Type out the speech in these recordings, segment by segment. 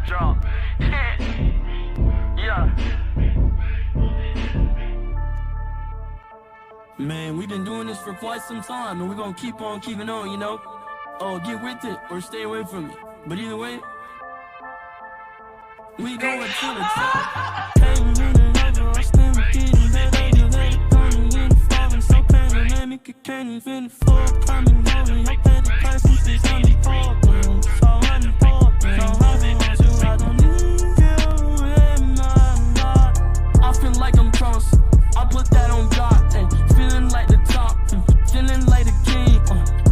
drop. Yeah. Man, we've been doing this for quite some time, and we're gonna keep on keeping on, you know? Oh, get with it or stay away from it. But either way, we going to the top. Hey, we running over, I stand getting better. You let it come in the falling, so pandemic, it can't even afford coming over. Your better prices is unimportant, so unimportant. So I want you, I don't need you in my life. I feel like I'm crossed, I put that on God, feeling like the top, feeling like the king.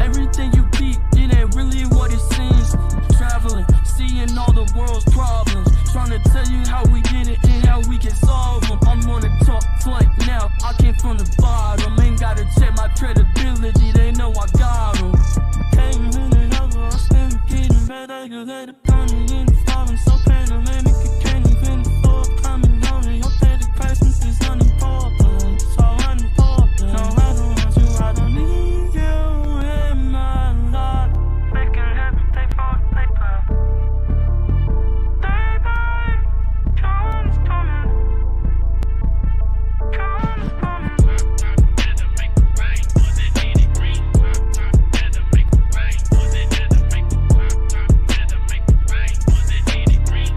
Everything you keep, it ain't really what it seems. Traveling, seeing all the world's problems, trying to tell you how we get it and how we can solve them. I'm on a top flight now, I came from the bottom. Ain't gotta check my credibility, they know I got them. Came in and over, I stand getting better. You let it come in the falling, so pandemic, it can't even afford coming over. Your petty presence is unimportant, so unimportant. No, I don't want you, I don't need you in my life. Making heaven pay for the paper. Day by, time is coming. Time is coming. Better make it rain, was it any green? Better make it rain, was it better make it rain? Better make it rain, was it any green?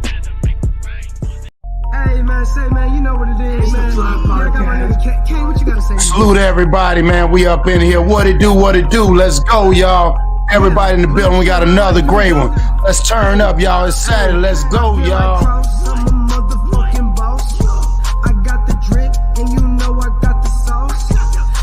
Better make it rain, was it? Hey man, say man, you know what it is, man. I got my nigga K, what you gotta say? Salute everybody, man. We up in here. What it do, what it do. Let's go, y'all. Everybody in the building, we got another great one. Let's turn up, y'all. It's Saturday. Let's go, y'all. I'm a motherfucking boss. I got the drip, and you know I got the sauce.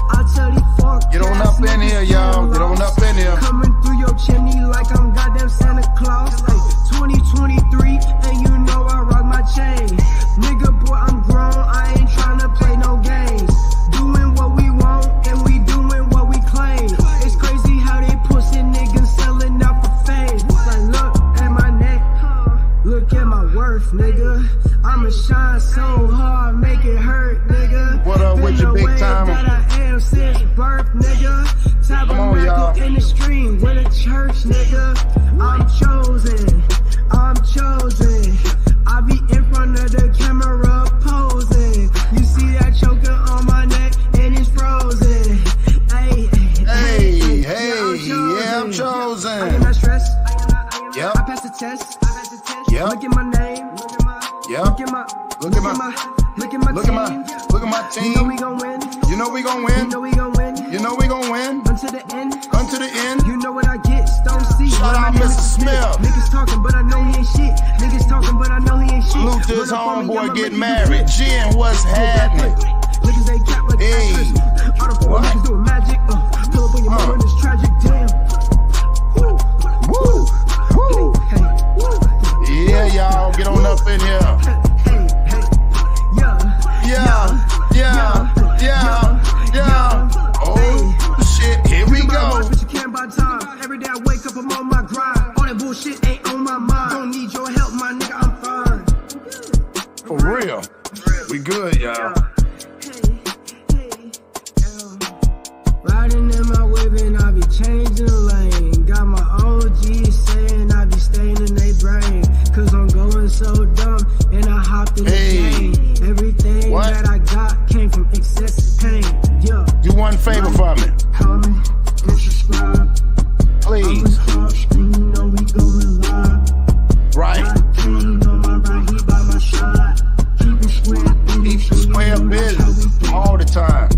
I tell these fuck. Get on up in here, y'all. Get on up in here. Coming through your chimney like I'm goddamn Santa Claus. Hey, 2023, and you know I rock my chain. Nigga, boy, I'm grown. I ain't tryna play no games. Doing what we want, and we doing what we claim. It's crazy how they pussy niggas selling out for fame. Like, look at my neck, look at my worth, nigga. I'ma shine so hard, make it hurt, nigga. What up with your big timer? That I am since birth, nigga. Tabernacle in the stream with a church, nigga. I'm chosen, I'm chosen. I be in front of the camera posing. You see that choker on my neck and it's frozen. Hey, yeah, I'm chosen. I am not stressed. Yep. I passed the test. Yep. Look at my name. Yep. Look at my team. You know we gon' win. You know we gon' win. You know we gon' win. You know we gon' win. Until the end. Until the end. You know what I get. Don't see. Shout out Mr. Smith. Niggas talking, but I know he ain't shit. Niggas talking, but I know he ain't shit. Salute to his homeboy getting married. Jen, what's happening? Niggas ain't cap like Hey. All the four niggas doing magic. Pull up on your mama and it's tragic. Damn. Woo. Woo. Hey. Yeah, y'all. Get on up in here. Yeah. Oh, shit. Here we go. But you can't buy time. Every day I wake up, I'm on my grind. All that bullshit ain't on my mind. Don't need your help, my nigga, I'm fine. For real. We good, y'all. Riding in my whip and I be changing lane. Got my OG saying I be staying in they brain. Cause I'm going so dumb and I hopped in the game. Everything that I got came from excessive pain. Yeah. Do one favor for me. Comment and subscribe. Please. You know we going live. Right. King on my right, he by my side. Keep it square. Keep square business all the time.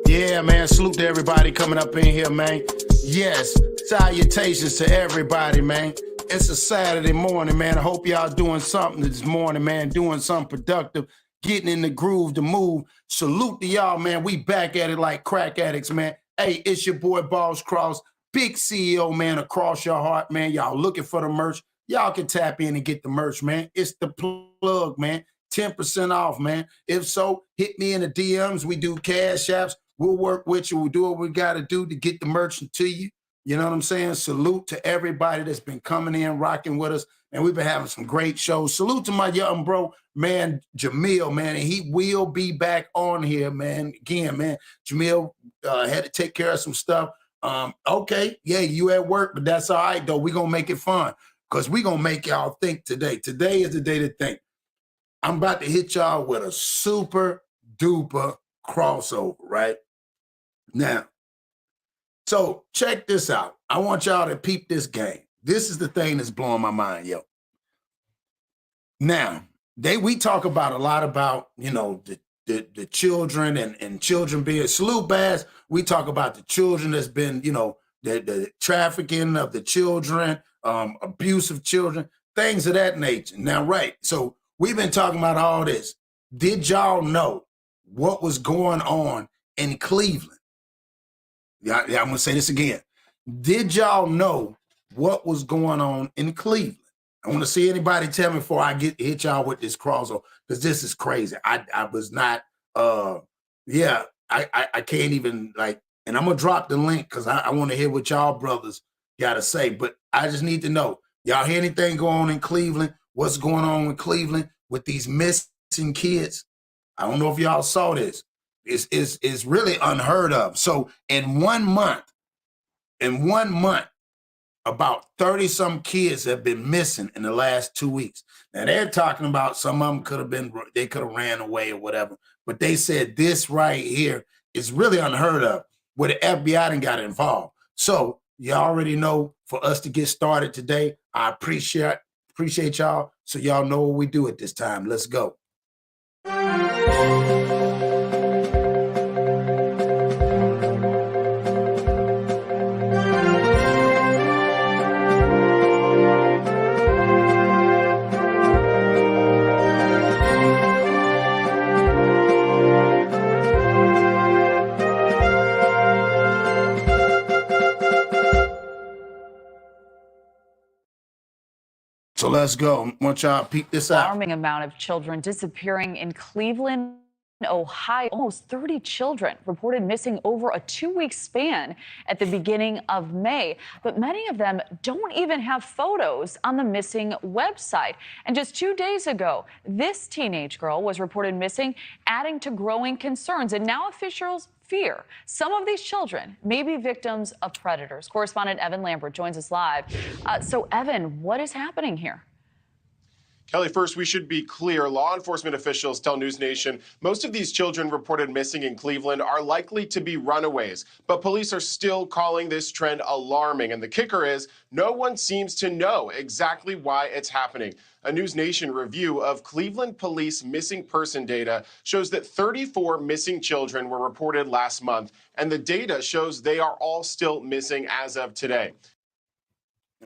Yeah, man. Salute to everybody coming up in here, man. Yes. Salutations to everybody, man. It's a Saturday morning, man. I hope y'all doing something this morning, man. Doing something productive. Getting in the groove to move. Salute to y'all, man. We back at it like crack addicts, man. Hey, it's your boy, Boss Cross. Big CEO, man, across your heart, man. Y'all looking for the merch. Y'all can tap in and get the merch, man. It's the plug, man. 10% off, man. If so, hit me in the DMs. We do cash apps. We'll work with you. We'll do what we got to do to get the merch to you. You know what I'm saying? Salute to everybody that's been coming in, rocking with us. And we've been having some great shows. Salute to my young bro, man, Jamil, man. And he will be back on here, man. Again, man, Jamil had to take care of some stuff. Okay, yeah, you at work, but that's all right, though. We're going to make it fun because we're going to make y'all think today. Today is the day to think. I'm about to hit y'all with a super duper crossover, right? Now, so check this out. I want y'all to peep this game. This is the thing that's blowing my mind, yo. Now, we talk about a lot about, you know, the children and children being salute bass. We talk about the children that's been, you know, the trafficking of the children, abuse of children, things of that nature. Now, right. So we've been talking about all this. Did y'all know what was going on in Cleveland? Yeah, I'm gonna say this again. Did y'all know what was going on in Cleveland? I want to see anybody tell me before I hit y'all with this crossover, because this is crazy. I was not yeah, I can't even like, and I'm gonna drop the link because I want to hear what y'all brothers gotta say. But I just need to know, y'all hear anything going on in Cleveland? What's going on with Cleveland with these missing kids? I don't know if y'all saw this. It's really unheard of. So in 1 month, about 30-some kids have been missing in the last 2 weeks. Now they're talking about some of them they could have ran away or whatever, but they said this right here is really unheard of, where the FBI done got involved. So you already know, for us to get started today, I appreciate y'all. So y'all know what we do at this time. Let's go. So let's go. I want y'all to peep this out. Alarming amount of children disappearing in Cleveland, Ohio. Almost 30 children reported missing over a 2-week span at the beginning of May. But many of them don't even have photos on the missing website. And just 2 days ago, this teenage girl was reported missing, adding to growing concerns. And now officials fear some of these children may be victims of predators. Correspondent Evan Lambert joins us live. So, Evan, what is happening here? Kelly, first, we should be clear. Law enforcement officials tell News Nation most of these children reported missing in Cleveland are likely to be runaways, but police are still calling this trend alarming. And the kicker is no one seems to know exactly why it's happening. A News Nation review of Cleveland police missing person data shows that 34 missing children were reported last month, and the data shows they are all still missing as of today.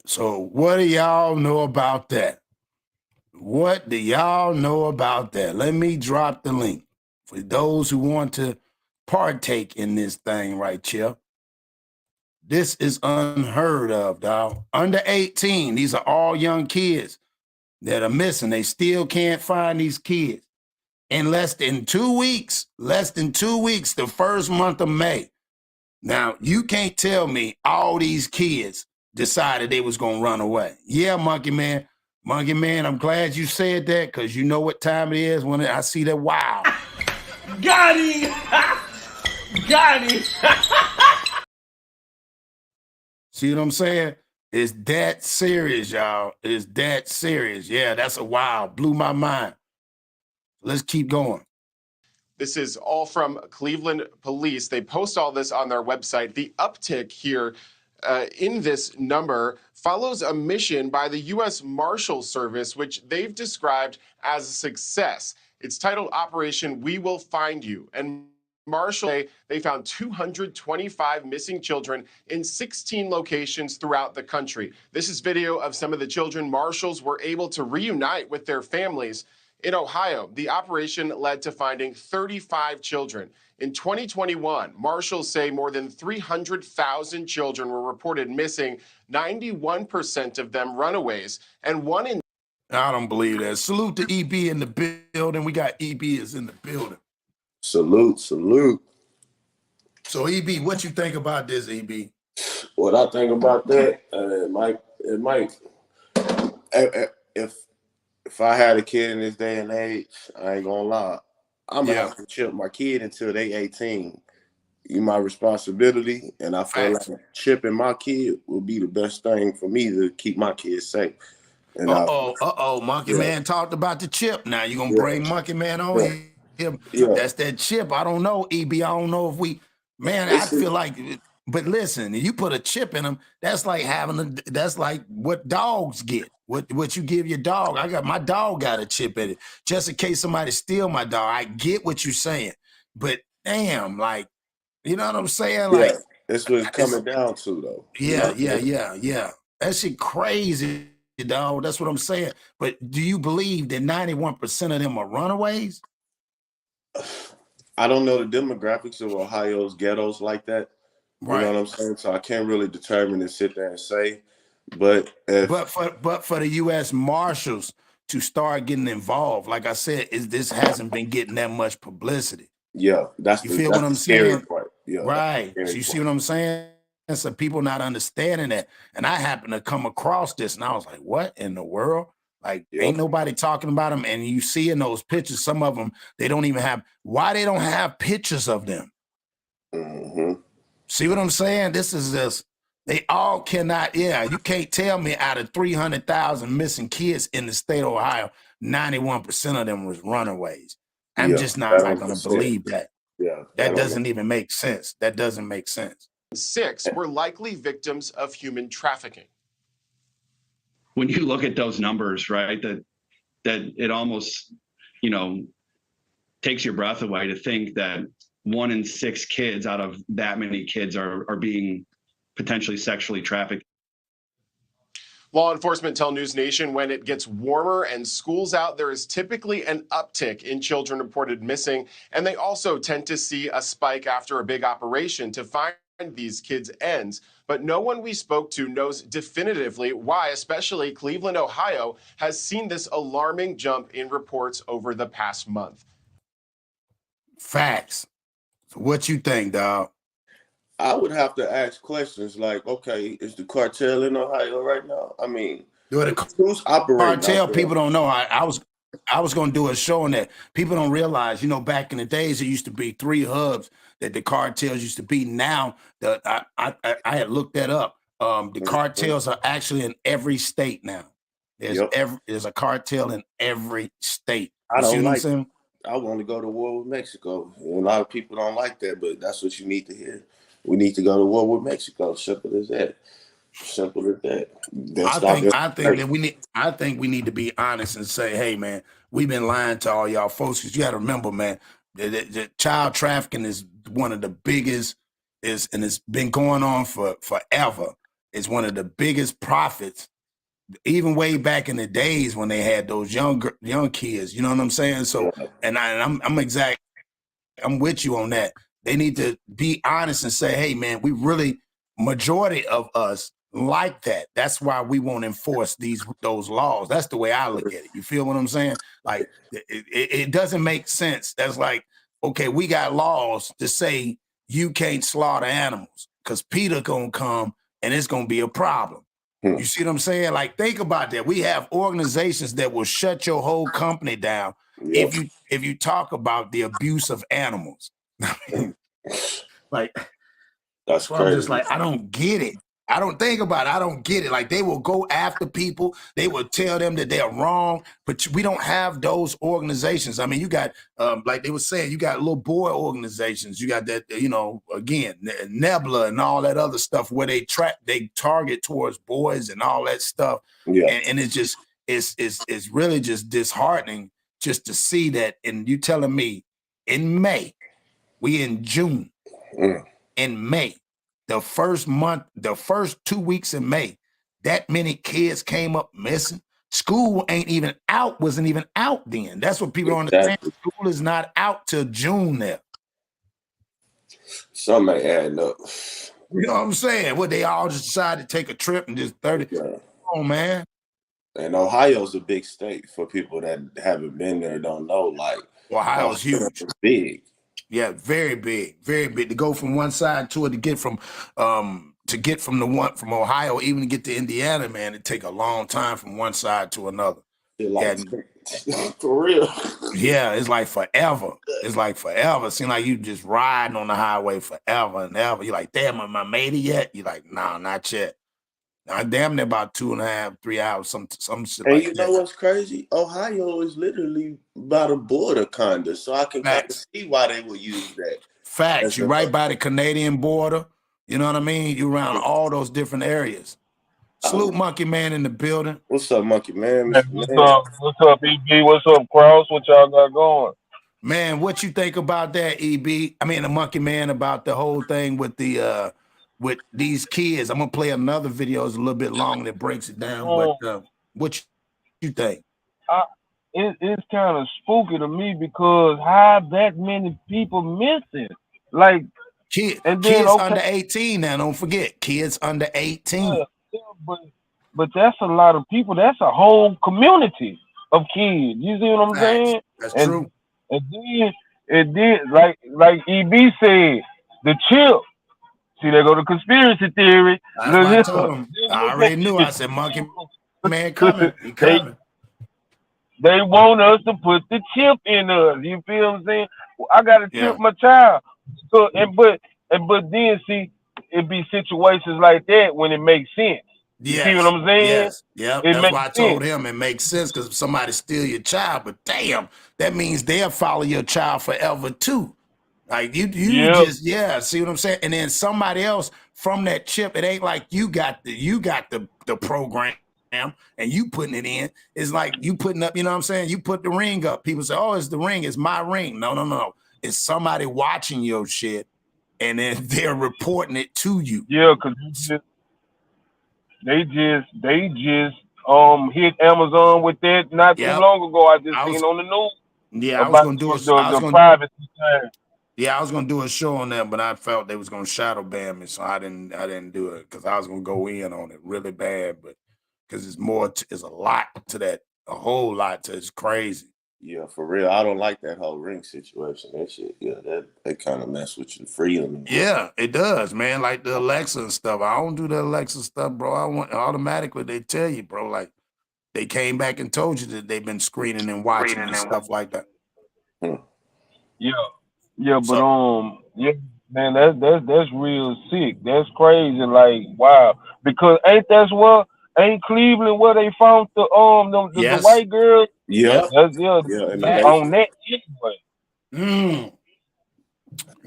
So what do y'all know about that? What do y'all know about that? Let me drop the link for those who want to partake in this thing right here. This is unheard of, dog. Under 18, these are all young kids that are missing. They still can't find these kids. In less than 2 weeks, the first month of May. Now, you can't tell me all these kids decided they was going to run away. Yeah, Monkey Man. Monkey Man, I'm glad you said that, because you know what time it is when I see that. Wow. Got him! Got him! See what I'm saying? It's that serious, y'all. It's that serious. Yeah, that's a wow. Blew my mind. Let's keep going. This is all from Cleveland police. They post all this on their website. The uptick here in this number follows a mission by the U.S. Marshal Service, which they've described as a success. It's titled Operation We Will Find You. And Marshals say they found 225 missing children in 16 locations throughout the country. This is video of some of the children marshals were able to reunite with their families. In Ohio, the operation led to finding 35 children. In 2021, marshals say more than 300,000 children were reported missing, 91% of them runaways, and one in... I don't believe that. Salute to EB in the building. We got EB is in the building. Salute, salute. So EB, what you think about this, EB? What I think about that, it might. If I had a kid in this day and age, I ain't gonna lie, I'm gonna have to chip my kid until they 18. my responsibility, and I feel Facts. like chipping my kid would be the best thing for me to keep my kids safe. And Monkey yeah, Man talked about the chip. Now you gonna yeah, bring Monkey Man on yeah, him. yeah. That's that chip. I don't know, EB. I don't know if we, man, I It's a, feel like, but listen, you put a chip in them, that's like that's like what dogs get. What you give your dog. My dog got a chip in it. Just in case somebody steal my dog. I get what you're saying, but damn, like, you know what I'm saying? yeah, Like, that's what it's coming down to, though. You know yeah, what I mean? yeah. That shit crazy, dog. That's what I'm saying. But do you believe that 91% of them are runaways? I don't know the demographics of Ohio's ghettos like that. You know Right. what I'm saying? So I can't really determine and sit there and say. But if But for the U.S. Marshals to start getting involved, like I said, this hasn't been getting that much publicity. yeah, You feel what that's the I'm scary saying? part. Yeah, that's Right. the So scary you see part. what I'm saying? And so people not understanding that. And I happened to come across this and I was like, what in the world? Like, Yep. ain't nobody talking about them. And you see in those pictures, some of them, they don't even have, why they don't have pictures of them? Mm-hmm. See what I'm saying? This is just, they all cannot, you can't tell me out of 300,000 missing kids in the state of Ohio, 91% of them was runaways. I'm Yeah, just not that on going to percent. believe that. Yeah, That that on doesn't even make sense. That doesn't make sense. 6 were likely victims of human trafficking. When you look at those numbers, right, that it almost, takes your breath away to think that 1 in 6 kids out of that many kids are being potentially sexually trafficked. Law enforcement tell News Nation when it gets warmer and school's out, there is typically an uptick in children reported missing, and they also tend to see a spike after a big operation to find these kids ends. But no one we spoke to knows definitively why, especially Cleveland, Ohio, has seen this alarming jump in reports over the past month. Facts. So what you think, dog? I would have to ask questions like, okay, is the cartel in Ohio right now? I mean, who's operating Cartel, out there? people don't know. I was going to do a show on that. People don't realize, back in the days, there used to be 3 hubs that the cartels used to be. Now, I had looked that up. The cartels are actually in every state now. There's a cartel in every state. I You see don't what I'm like saying? I want to go to war with Mexico. And a lot of people don't like that, but that's what you need to hear. We need to go to war with Mexico. Simple as that. Simple as that. I think we need to be honest and say, hey man, we've been lying to all y'all folks, because you got to remember, man, the child trafficking is one of the biggest, and it's been going on for forever. It's one of the biggest profits, even way back in the days when they had those young kids. You know what I'm saying? So, and I'm with you on that. They need to be honest and say, hey, man, we really, majority of us like that. That's why we won't enforce those laws. That's the way I look at it. You feel what I'm saying? Like, it doesn't make sense. That's like, okay, we got laws to say you can't slaughter animals because PETA gonna come and it's gonna be a problem. You see what I'm saying? Like, think about that. We have organizations that will shut your whole company down if you talk about the abuse of animals. Like, that's so crazy. I'm just like, I don't get it. I don't think about it. I don't get it. Like, they will go after people. They will tell them that they're wrong, but we don't have those organizations. I mean, you got, like they were saying, you got little boy organizations. You got that, again, Nebula and all that other stuff where they target towards boys and all that stuff. Yeah. And it's just, it's really just disheartening just to see that. And you telling me in May, we in June, in May, the first 2 weeks in May, that many kids came up missing. School wasn't even out then. That's what people don't understand. School is not out till June there. Something ain't adding up. You know what I'm saying? Well, they all just decided to take a trip and just 30. Yeah. Come on, man. And Ohio's a big state for people that haven't been there, don't know. Like, Ohio's huge. Big. Yeah, very big, very big. To go from one side to it, to get from Ohio, even to get to Indiana, man, it take a long time from one side to another. Like, And for real. yeah, it's like forever. It's like forever. Seem like you just riding on the highway forever and ever. You're like, damn, am I made it yet? You're like, no, not yet. Now, damn near about 2.5, 3 hours, some shit And like you that. know what's crazy? Ohio is literally by the border, kinda. So I can kind of Facts. see why they would use that. Facts. You're right by the Canadian border. You know what I mean? You're around all those different areas. Salute Monkey Man in the building. What's up, Monkey Man? What's up? What's up, EB? What's up, Cross? What y'all got going? Man, what you think about that, EB? I mean, the Monkey Man, about the whole thing with the with these kids. I'm gonna play another video. It's a little bit long that breaks it down. But what you think? It's kind of spooky to me because how that many people missing? Like, kids okay, under 18 now. Don't forget, kids under 18. Yeah, but that's a lot of people. That's a whole community of kids. You see what I'm saying? That's and, true. And then, like EB said, the chip. See, there go the conspiracy theory. That's what I told him. I already knew. I said, Monkey Man coming. He coming. They want us to put the chip in us. You feel what I'm saying? I gotta chip my child. So but then see, it be situations like that when it makes sense. You see what I'm saying? Yes. Yep. That's why I told him it makes sense, because if somebody steal your child, but damn, that means they'll follow your child forever too. Like you just see what I'm saying? And then somebody else from that chip, it ain't like you got the program and you putting it in. It's like you putting up, you know what I'm saying? You put the ring up. People say, oh, it's the ring, it's my ring. No. It's somebody watching your shit and then they're reporting it to you. Yeah, because they just hit Amazon with that not too long ago. I just seen on the news. Yeah, I was gonna do the privacy thing. Yeah, I was gonna do a show on that, but I felt they was gonna shadow ban me, so I didn't do it, because I was gonna go in on it really bad, but because it's a lot to that, a whole lot to it's crazy. Yeah, for real. I don't like that whole ring situation. That shit, that kind of mess with your freedom. Yeah, it does, man. Like the Alexa and stuff. I don't do the Alexa stuff, bro. I want automatically they tell you, bro, like they came back and told you that they've been screening and watching and stuff like that. Yeah, but man, that's real sick. That's crazy. Like, wow, because ain't Cleveland where they found the white girl? On that anyway.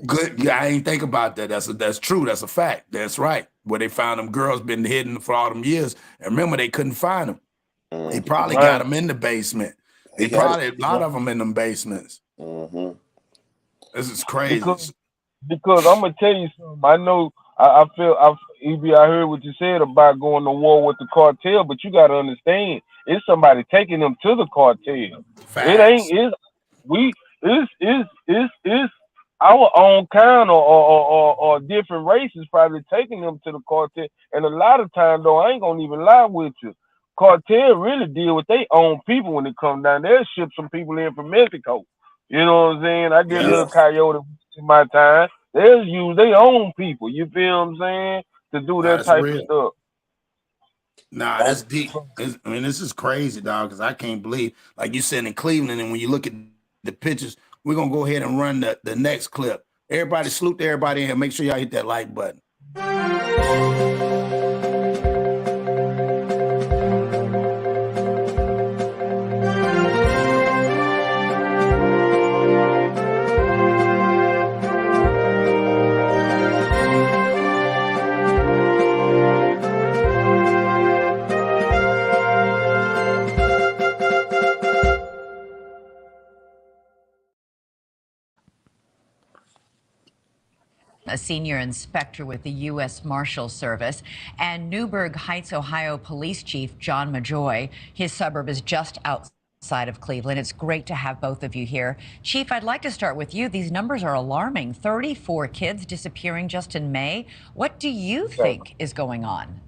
Good. Yeah, I ain't think about that. That's true. That's a fact. That's right. Where they found them girls been hidden for all them years. And remember, they couldn't find them. They probably got them in the basement. They probably a lot of them in them basements. This is crazy. Because I'm gonna tell you something. I know. I heard what you said about going to war with the cartel, but you got to understand, it's somebody taking them to the cartel. Facts. It's our own kind or different races probably taking them to the cartel. And a lot of times, though, I ain't gonna even lie with you. Cartel really deal with their own people when they come down. They'll ship some people in from Mexico. You know what I'm saying? I get a little coyote in my time. They'll use their own people. You feel what I'm saying? To do that type of stuff. Nah, that's deep. This is crazy, dog, because I can't believe, like you said in Cleveland, and when you look at the pictures, we're going to go ahead and run the next clip. Everybody salute to everybody in here. Make sure y'all hit that like button. A senior inspector with the U.S. Marshal Service, and Newburgh Heights, Ohio Police Chief John Majoy. His suburb is just outside of Cleveland. It's great to have both of you here. Chief, I'd like to start with you. These numbers are alarming. 34 kids disappearing just in May. What do you think is going on?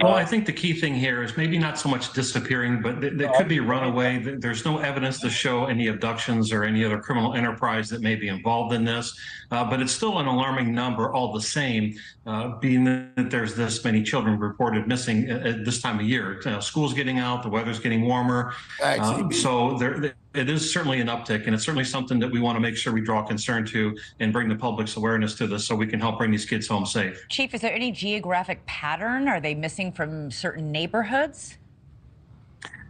Well, I think the key thing here is maybe not so much disappearing, but there could be runaway. There's no evidence to show any abductions or any other criminal enterprise that may be involved in this, but it's still an alarming number all the same, being that there's this many children reported missing at this time of year. School's getting out, the weather's getting warmer, so it is certainly an uptick, and it's certainly something that we want to make sure we draw concern to and bring the public's awareness to this so we can help bring these kids home safe. Chief, is there any geographic pattern? Are they missing from certain neighborhoods?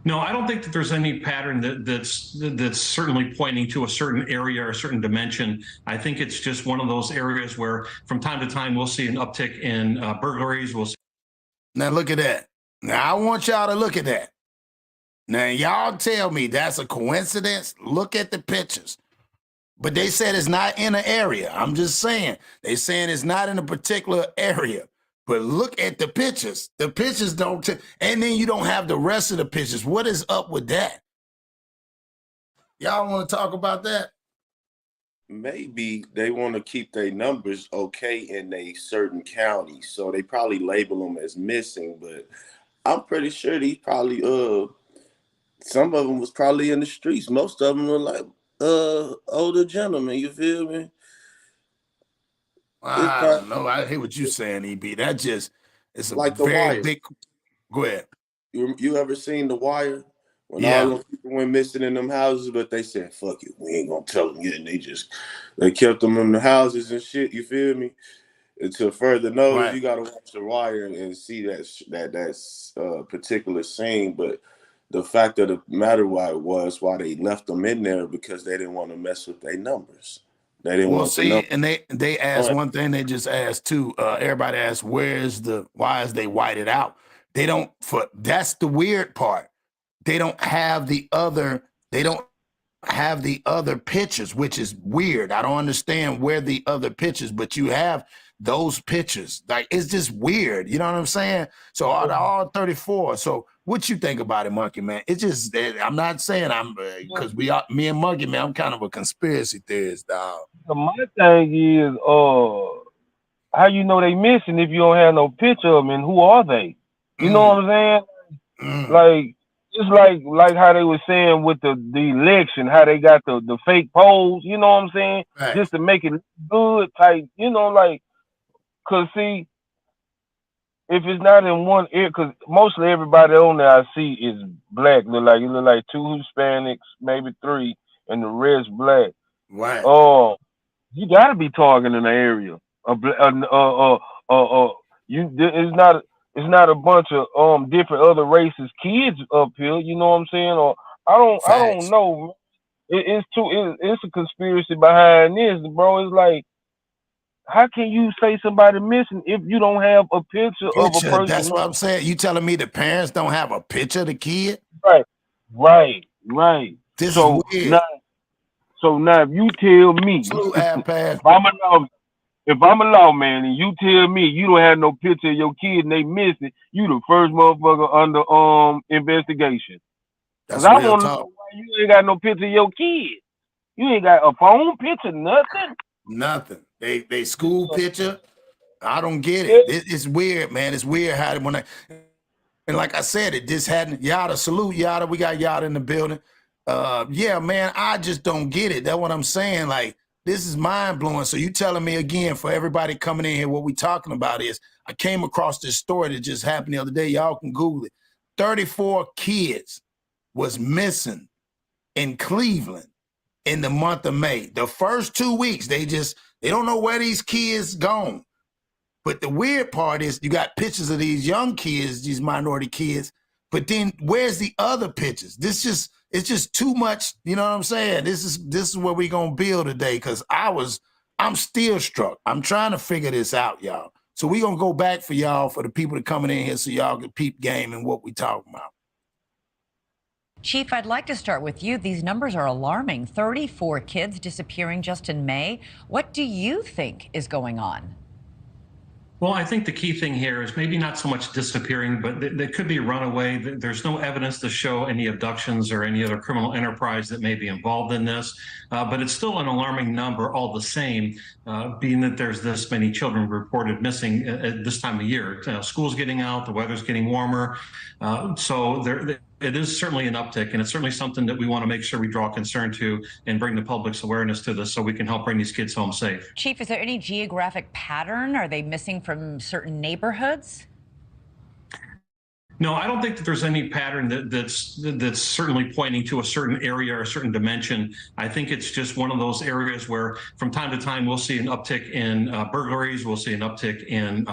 No, I don't think that there's any pattern that's certainly pointing to a certain area or a certain dimension. I think it's just one of those areas where from time to time we'll see an uptick in burglaries. Now look at that. Now I want y'all to look at that. Now, y'all tell me that's a coincidence? Look at the pictures. But they said it's not in an area. I'm just saying. They saying it's not in a particular area. But look at the pictures. The pictures don't... and then you don't have the rest of the pictures. What is up with that? Y'all want to talk about that? Maybe they want to keep their numbers okay in a certain county. So they probably label them as missing. But I'm pretty sure these probably... some of them was probably in the streets. Most of them were like older gentlemen. You feel me? I don't know. I hear what you're saying, EB. That just it's a like very big. Go ahead. You ever seen The Wire? When all those people went missing in them houses, but they said, "Fuck it, we ain't gonna tell them yet." And they kept them in the houses and shit. You feel me? Until further notice, you gotta watch The Wire and see that particular scene, but. The fact of the matter why they left them in there because they didn't want to mess with their numbers. They didn't want to know. And they asked one thing. They just asked too. Everybody asked, why is they whited out? They don't. That's the weird part. They don't have the other. They don't have the other pictures, which is weird. I don't understand where the other pictures, but you have those pictures. Like it's just weird. You know what I'm saying? So all 34. So. What you think about it, Monkey Man? It's just, I'm not saying I'm, because me and Monkey Man, I'm kind of a conspiracy theorist, dog. My thing is, how you know they missing if you don't have no picture of them, and who are they? You know what I'm saying? Like, it's like how they were saying with the election, how they got the fake polls, you know what I'm saying? Right. Just to make it good type, you know, like, cause see, if it's not in one area, because mostly everybody on there I see is black. It look like 2 Hispanics, maybe 3, and the rest black. Right. Oh, you gotta be targeting an area. It's not a bunch of different other races kids up here. You know what I'm saying? Or I don't know. It's a conspiracy behind this, bro. It's like. How can you say somebody missing if you don't have a picture of a person? That's what I'm saying. You telling me the parents don't have a picture of the kid? Right. This is weird. Now if you tell me, if I'm a lawman and you tell me you don't have no picture of your kid and they missing, you the first motherfucker under investigation. That's I want to know why you ain't got no picture of your kid. You ain't got a phone picture, nothing. Nothing. They school picture. I don't get it. It's weird, man. It's weird how and like I said, it just hadn't. Yada, salute Yada. We got Yada in the building. Yeah, man. I just don't get it. That's what I'm saying. Like this is mind blowing. So you telling me again for everybody coming in here, what we talking about is I came across this story that just happened the other day. Y'all can Google it. 34 kids was missing in Cleveland. In the month of May, the first 2 weeks, they don't know where these kids gone. But the weird part is you got pictures of these young kids, these minority kids, but then where's the other pictures? It's just too much, you know what I'm saying? This is what we gonna build today, because I'm still struck. I'm trying to figure this out, y'all. So we gonna go back for y'all, for the people that coming in here so y'all can peep game and what we talking about. Chief, I'd like to start with you. These numbers are alarming. 34 kids disappearing just in May. What do you think is going on? Well, I think the key thing here is maybe not so much disappearing, but there could be runaway. There's no evidence to show any abductions or any other criminal enterprise that may be involved in this, but it's still an alarming number all the same, being that there's this many children reported missing at this time of year. School's getting out, the weather's getting warmer, so it is certainly an uptick, and it's certainly something that we want to make sure we draw concern to and bring the public's awareness to this so we can help bring these kids home safe. Chief, is there any geographic pattern? Are they missing from certain neighborhoods? No, I don't think that there's any pattern that's certainly pointing to a certain area or a certain dimension. I think it's just one of those areas where from time to time we'll see an uptick in burglaries, we'll see an uptick in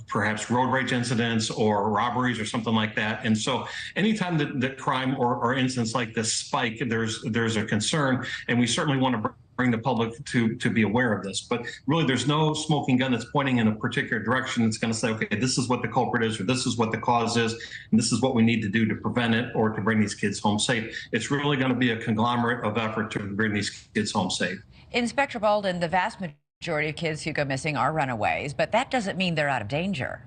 perhaps road rage incidents or robberies or something like that. And so anytime that crime or incidents like this spike, there's a concern, and we certainly want to bring the public to be aware of this. But really, there's no smoking gun that's pointing in a particular direction that's going to say, okay, this is what the culprit is, or this is what the cause is, and this is what we need to do to prevent it or to bring these kids home safe. It's really going to be a conglomerate of effort to bring these kids home safe. Inspector Bolden, the vast majority of kids who go missing are runaways, but that doesn't mean they're out of danger.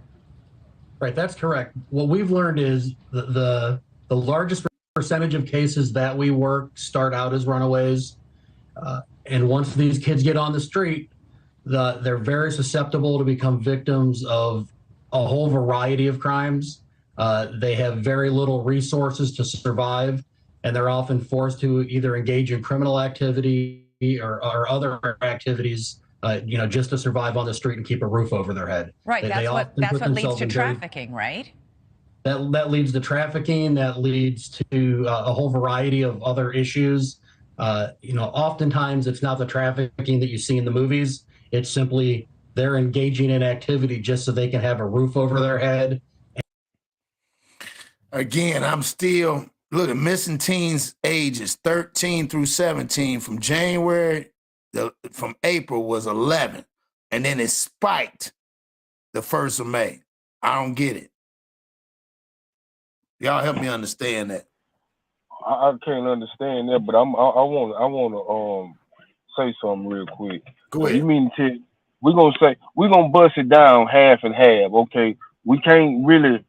Right, that's correct. What we've learned is the largest percentage of cases that we work start out as runaways. And once these kids get on the street, they're very susceptible to become victims of a whole variety of crimes. They have very little resources to survive, and they're often forced to either engage in criminal activity or other activities, just to survive on the street and keep a roof over their head. Right, that's what leads to trafficking, right? That leads to trafficking. That leads to a whole variety of other issues. Oftentimes it's not the trafficking that you see in the movies. It's simply they're engaging in activity just so they can have a roof over their head. Again, I'm still looking, missing teens ages 13 through 17 from from April was 11. And then it spiked the 1st of May. I don't get it. Y'all help me understand that. I can't understand that, but I want to say something real quick. Go ahead. You mean to we're gonna bust it down half and half? Okay, we can't really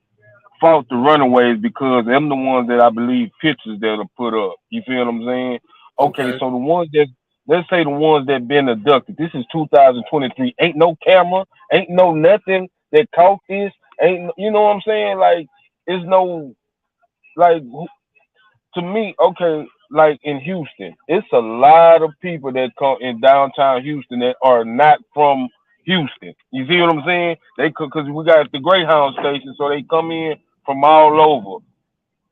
fault the runaways because them the ones that I believe pictures that are put up. You feel what I'm saying? Okay, so the ones that let's say the ones that been abducted. This is 2023. Ain't no camera, ain't no nothing that caught this. Ain't you know what I'm saying? Like it's no like. To me, okay, like in Houston, it's a lot of people that come in downtown Houston that are not from Houston. You see what I'm saying? Because we got the Greyhound station, so they come in from all over.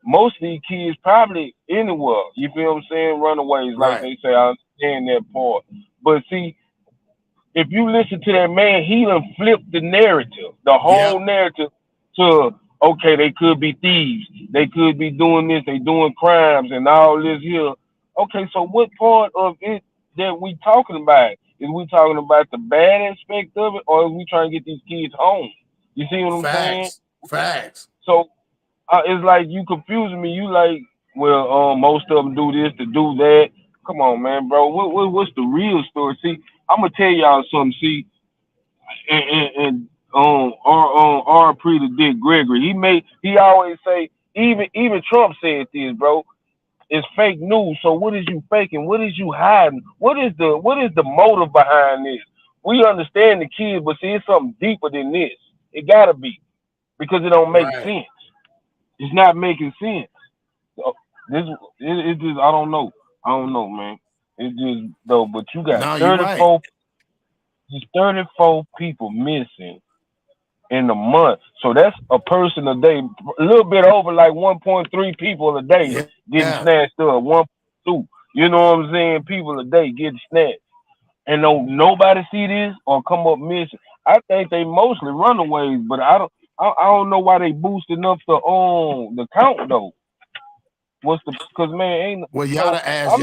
Most of these kids probably anywhere. You feel what I'm saying? Runaways, like they say. I understand that part. But see, if you listen to that man, he done flipped the narrative, the whole narrative to okay, they could be thieves. They could be doing this. They doing crimes and all this here. Okay, so what part of it that we talking about? Is we talking about the bad aspect of it, or is we trying to get these kids home? You see what I'm saying? Facts. So it's like you confusing me. You like, well, most of them do this to do that. Come on, man, bro. What's the real story? See, I'm gonna tell y'all something. See, and our Preacher Dick Gregory, he always say, even Trump said this, bro. It's fake news. So what is you faking? What is you hiding? What is the motive behind this? We understand the kids, but see, it's something deeper than this. It gotta be, because it don't make sense. It's not making sense. So it just I don't know, man. It just though, but you got 34. There's 34 people missing in a month. So that's a person a day, a little bit over like 1.3 people a day getting snatched up. 1.2. You know what I'm saying? People a day getting snatched. And nobody see this or come up missing. I think they mostly runaways, but I don't know why they boosting up the count though. Because man ain't y'all to ask,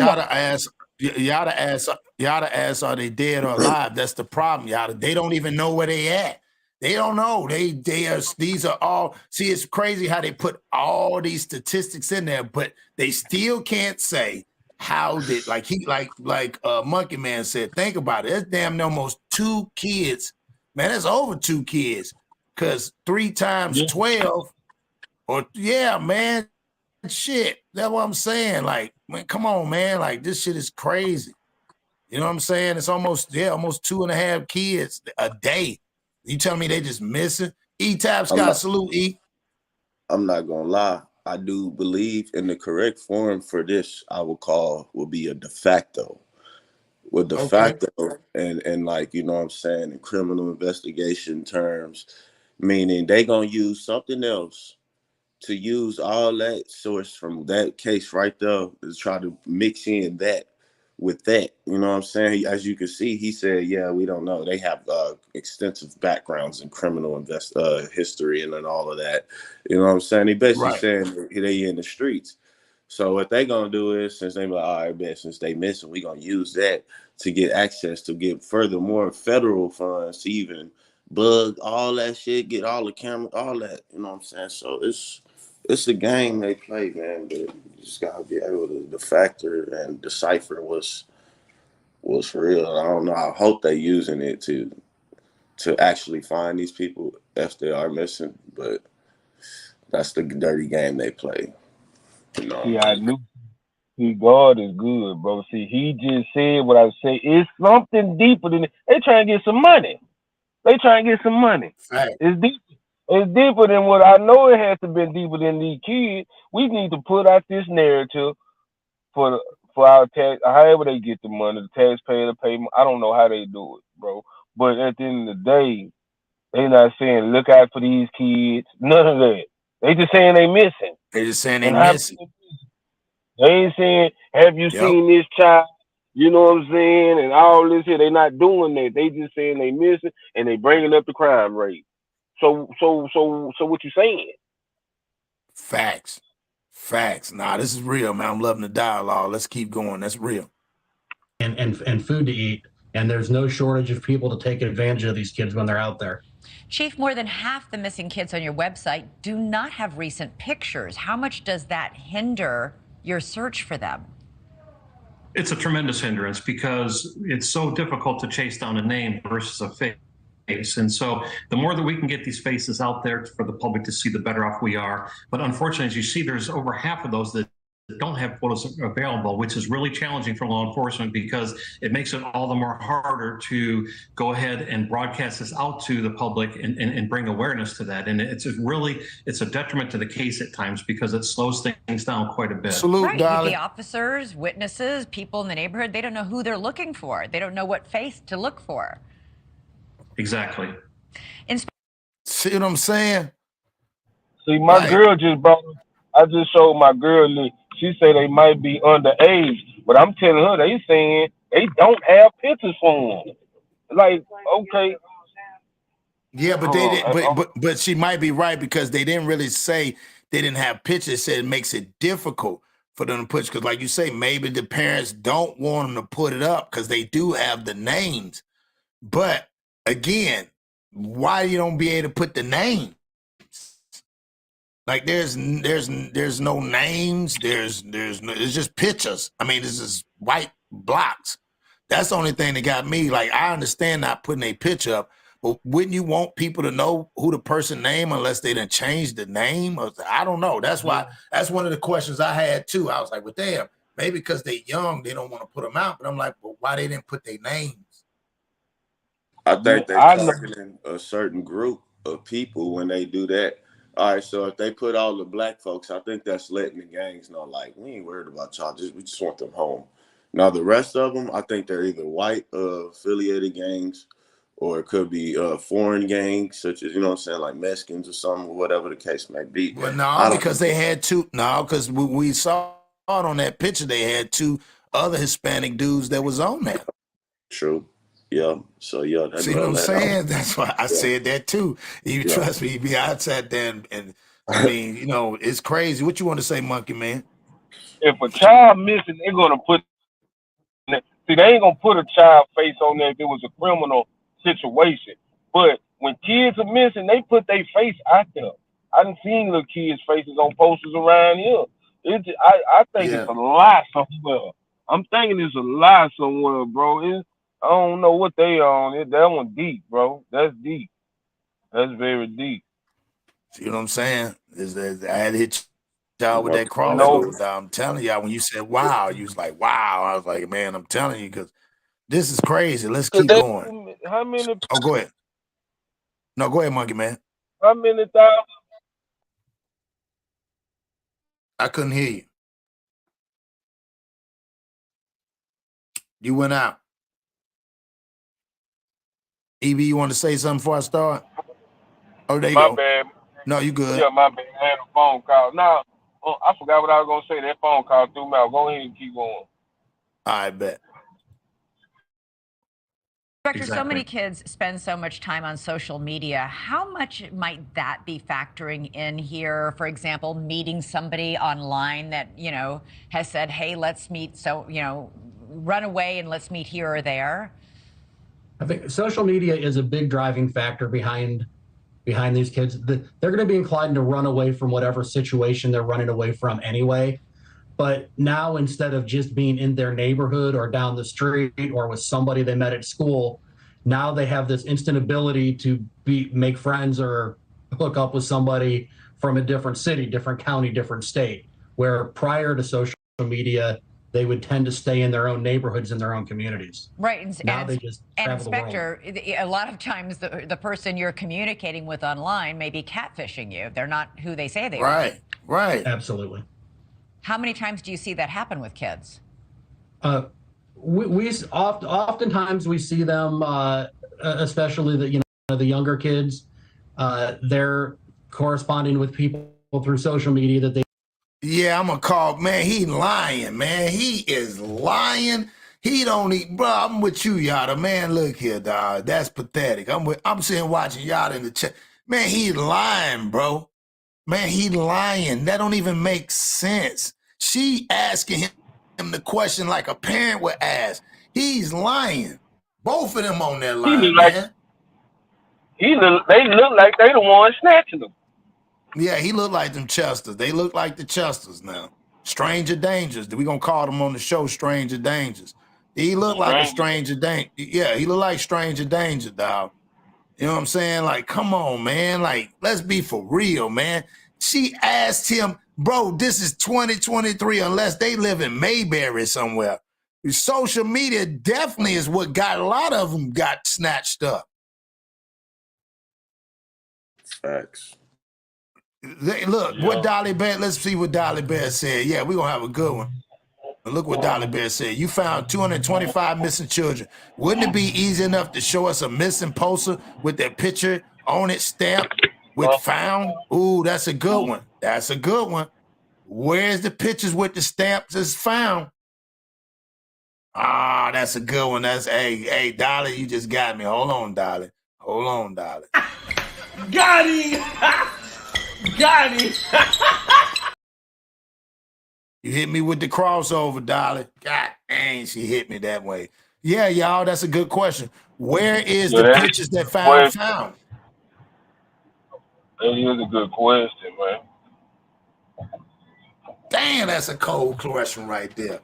are they dead or alive? That's the problem, y'all. They don't even know where they at. They don't know. These are all. See, it's crazy how they put all these statistics in there, but they still can't say how did like Monkey Man said. Think about it. There's damn almost 2 kids Man, that's over 2 kids. Cause 3 times 12, or man. Shit. That's what I'm saying. Like, man, come on, man. Like, this shit is crazy. You know what I'm saying? It's almost 2.5 kids a day. You telling me they just missing? E-Tap Scott, salute E. I'm not gonna lie. I do believe in the correct form for this, I would be a de facto. With de facto and like, you know what I'm saying, in criminal investigation terms, meaning they gonna use something else to use all that source from that case right there to try to mix in that with that. You know what I'm saying? As you can see, he said, yeah, we don't know. They have extensive backgrounds in criminal history and then all of that. You know what I'm saying? He basically saying they in the streets. So what they gonna do is, since they be like, all right, bet, since they missing, we gonna use that to get access to get furthermore federal funds to even bug all that shit, get all the cameras, all that. You know what I'm saying? So it's a game they play, man, but you just gotta be able to factor and decipher what's for real. I don't know. I hope they using it to actually find these people if they are missing, but that's the dirty game they play. You know? Yeah, I knew. See, God is good, bro. See, he just said what I say. It's something deeper than it. They trying to get some money. They trying to get some money. Right. It's deep. It's deeper than what I know. It has to be deeper than these kids. We need to put out this narrative for our tax, however they get the money, the taxpayer to pay. I don't know how they do it, bro. But at the end of the day, they not saying look out for these kids. None of that. They just saying they missing. They just saying they missing. They ain't saying, have you seen this child? You know what I'm saying? And all this here, they not doing that. They just saying they missing and they bringing up the crime rate. So what you saying? Facts. Nah, this is real, man. I'm loving the dialogue. Let's keep going. That's real. And food to eat. And there's no shortage of people to take advantage of these kids when they're out there. Chief, more than half the missing kids on your website do not have recent pictures. How much does that hinder your search for them? It's a tremendous hindrance because it's so difficult to chase down a name versus a face. And so the more that we can get these faces out there for the public to see, the better off we are. But unfortunately, as you see, there's over half of those that don't have photos available, which is really challenging for law enforcement because it makes it all the more harder to go ahead and broadcast this out to the public and bring awareness to that. And it's a detriment to the case at times because it slows things down quite a bit. Salute, darling. The officers, witnesses, people in the neighborhood, they don't know who they're looking for. They don't know what face to look for. Exactly. See what I'm saying? See, my girl just I just showed my girl this. She say they might be underage, but I'm telling her they saying they don't have pictures for them. Like, okay. Yeah, but but she might be right because they didn't really say they didn't have pictures. They said it makes it difficult for them to put, because like you say, maybe the parents don't want them to put it up because they do have the names. But again, why you don't be able to put the name? Like there's no names. There's no, it's just pictures. I mean, this is white blocks. That's the only thing that got me. Like, I understand not putting a picture up, but wouldn't you want people to know who the person name unless they done changed the name? Or I don't know. That's why. That's one of the questions I had too. I was like, well, damn, maybe because they young, they don't want to put them out. But I'm like, well, why they didn't put their names? I think they're targeting a certain group of people when they do that. All right, so if they put all the black folks, I think that's letting the gangs know, like, we ain't worried about y'all. We just want them home. Now, the rest of them, I think they're either white affiliated gangs, or it could be foreign gangs, such as, you know what I'm saying, like Mexicans or something, whatever the case may be. Well, no, because they had two. No, because we saw it on that picture. They had two other Hispanic dudes that was on there. True. Yeah. So yeah. See what I'm saying? That's why I said that too. You trust me, be outside there and I mean, you know, it's crazy. What you want to say, Monkey Man? If a child missing, they're gonna put. See, they ain't gonna put a child face on there if it was a criminal situation. But when kids are missing, they put their face out there. I done seen little kids' faces on posters around here. I think it's a lie somewhere. I'm thinking it's a lie somewhere, bro. I don't know what they on. That one deep, bro. That's deep. That's very deep. See what I'm saying? I had to hit y'all with that No, crossover. I'm telling y'all, when you said wow, you was like, wow. I was like, man, I'm telling you, because this is crazy. Let's keep going. how many? Oh, go ahead. No, go ahead, Monkey Man. How many thousand? I couldn't hear you. You went out. EB, you want to say something before I start? Oh, there you My go. bad. No, you good. Yeah, my bad. I had a phone call. Now, I forgot what I was gonna say. That phone call threw me out. Go ahead and keep going. I bet. Inspector, so many kids spend so much time on social media. How much might that be factoring in here? For example, meeting somebody online that, has said, hey, let's meet, run away and let's meet here or there? I think social media is a big driving factor behind these kids. They're going to be inclined to run away from whatever situation they're running away from anyway. But now, instead of just being in their neighborhood or down the street or with somebody they met at school, now they have this instant ability to make friends or hook up with somebody from a different city, different county, different state, where prior to social media, they would tend to stay in their own neighborhoods and their own communities. Right. Now they just travel the world. Inspector, a lot of times the person you're communicating with online may be catfishing you. They're not who they say they are. Right. Absolutely. How many times do you see that happen with kids? Oftentimes we see them, especially the younger kids. They're corresponding with people through social media that they. Yeah, I'm gonna call, man. He lying, man. He is lying. He don't eat, bro. I'm with you, Yada. Man, look here, dog. That's pathetic. I'm sitting watching Yada in the chat. Man, he lying, bro. Man, he lying. That don't even make sense. She asking him the question like a parent would ask. He's lying. Both of them on that line, man. They look like they the ones snatching them. Yeah, he look like them Chesters. They look like the Chesters now. Stranger Dangers. We gonna call them on the show Stranger Dangers. He look like a Stranger Danger. Yeah, he look like Stranger Danger, dog. You know what I'm saying? Like, come on, man. Like, let's be for real, man. She asked him, bro, this is 2023, unless they live in Mayberry somewhere. Social media definitely is what got a lot of them got snatched up. Facts. Look, what Dolly Bear, let's see what Dolly Bear said. Yeah, we're going to have a good one. Look what Dolly Bear said. You found 225 missing children. Wouldn't it be easy enough to show us a missing poster with their picture on it stamped with found? Ooh, that's a good one. That's a good one. Where's the pictures with the stamps as found? Ah, that's a good one. That's, hey, Dolly, you just got me. Hold on, Dolly. Got him! Got him! You hit me with the crossover, Dolly. God dang, she hit me that way. Yeah, y'all, that's a good question. Where is the pictures that found? That is a good question, man. Damn, that's a cold question right there.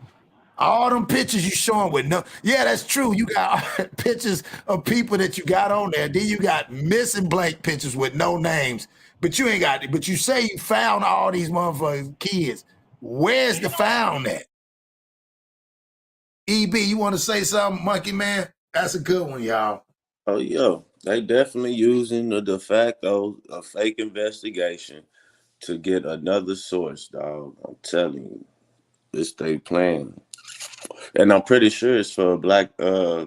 All them pictures you showing with no, yeah, that's true. You got pictures of people that you got on there. Then you got missing blank pictures with no names. But you ain't got it. But you say you found all these motherfucking kids. Where's the found at? EB, you want to say something, Monkey Man? That's a good one, y'all. Oh, yeah. They definitely using the de facto, a fake investigation to get another source, dog. I'm telling you. This they plan. And I'm pretty sure it's for a black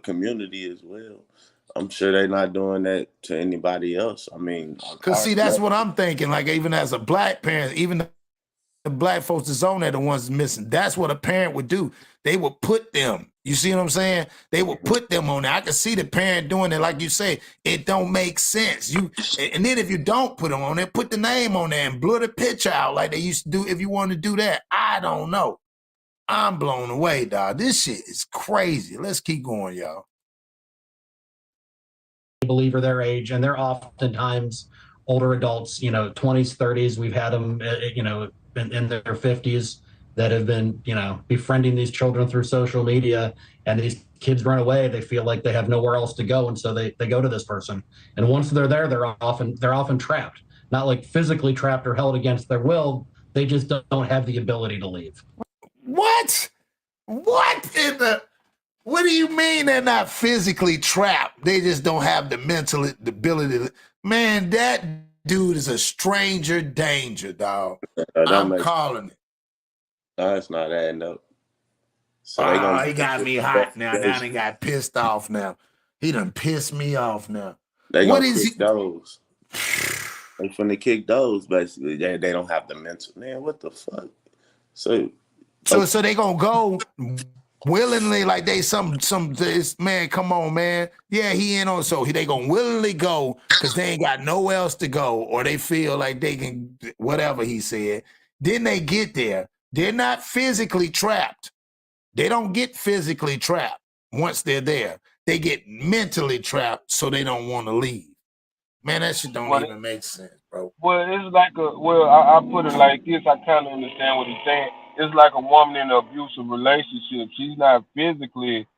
community as well. I'm sure they're not doing that to anybody else. I mean, because see, that's what I'm thinking. Like, even as a black parent, even the black folks that's on there, the ones missing. That's what a parent would do. They would put them. You see what I'm saying? They would put them on there. I can see the parent doing it, like you say. It don't make sense. And then if you don't put them on there, put the name on there and blur the picture out like they used to do. If you want to do that, I don't know. I'm blown away, dog. This shit is crazy. Let's keep going, y'all. I believe are their age, and they're oftentimes older adults, 20s, 30s. We've had them, in their 50s that have been, befriending these children through social media. And these kids run away. They feel like they have nowhere else to go, and so they go to this person. And once they're there, they're often trapped. Not like physically trapped or held against their will. They just don't have the ability to leave. What? What in the? What do you mean they're not physically trapped? They just don't have the mental ability to. Man, that dude is a stranger danger, dog. I'm calling it. No, it's not adding up. So he got me hot now. Now he got pissed off now. He done pissed me off now. They gonna kick those. They finna kick those, basically. They don't have the mental. Man, what the fuck? So they gonna go willingly, like they this man, come on, man. Yeah, he in on, so they gonna willingly go because they ain't got nowhere else to go, or they feel like they can, whatever he said. Then they get there. They're not physically trapped. They don't get physically trapped once they're there. They get mentally trapped, so they don't want to leave. Man, that shit don't even make sense, bro. Well, it's like I put it like this. I kind of understand what he's saying. It's like a woman in an abusive relationship. She don't physically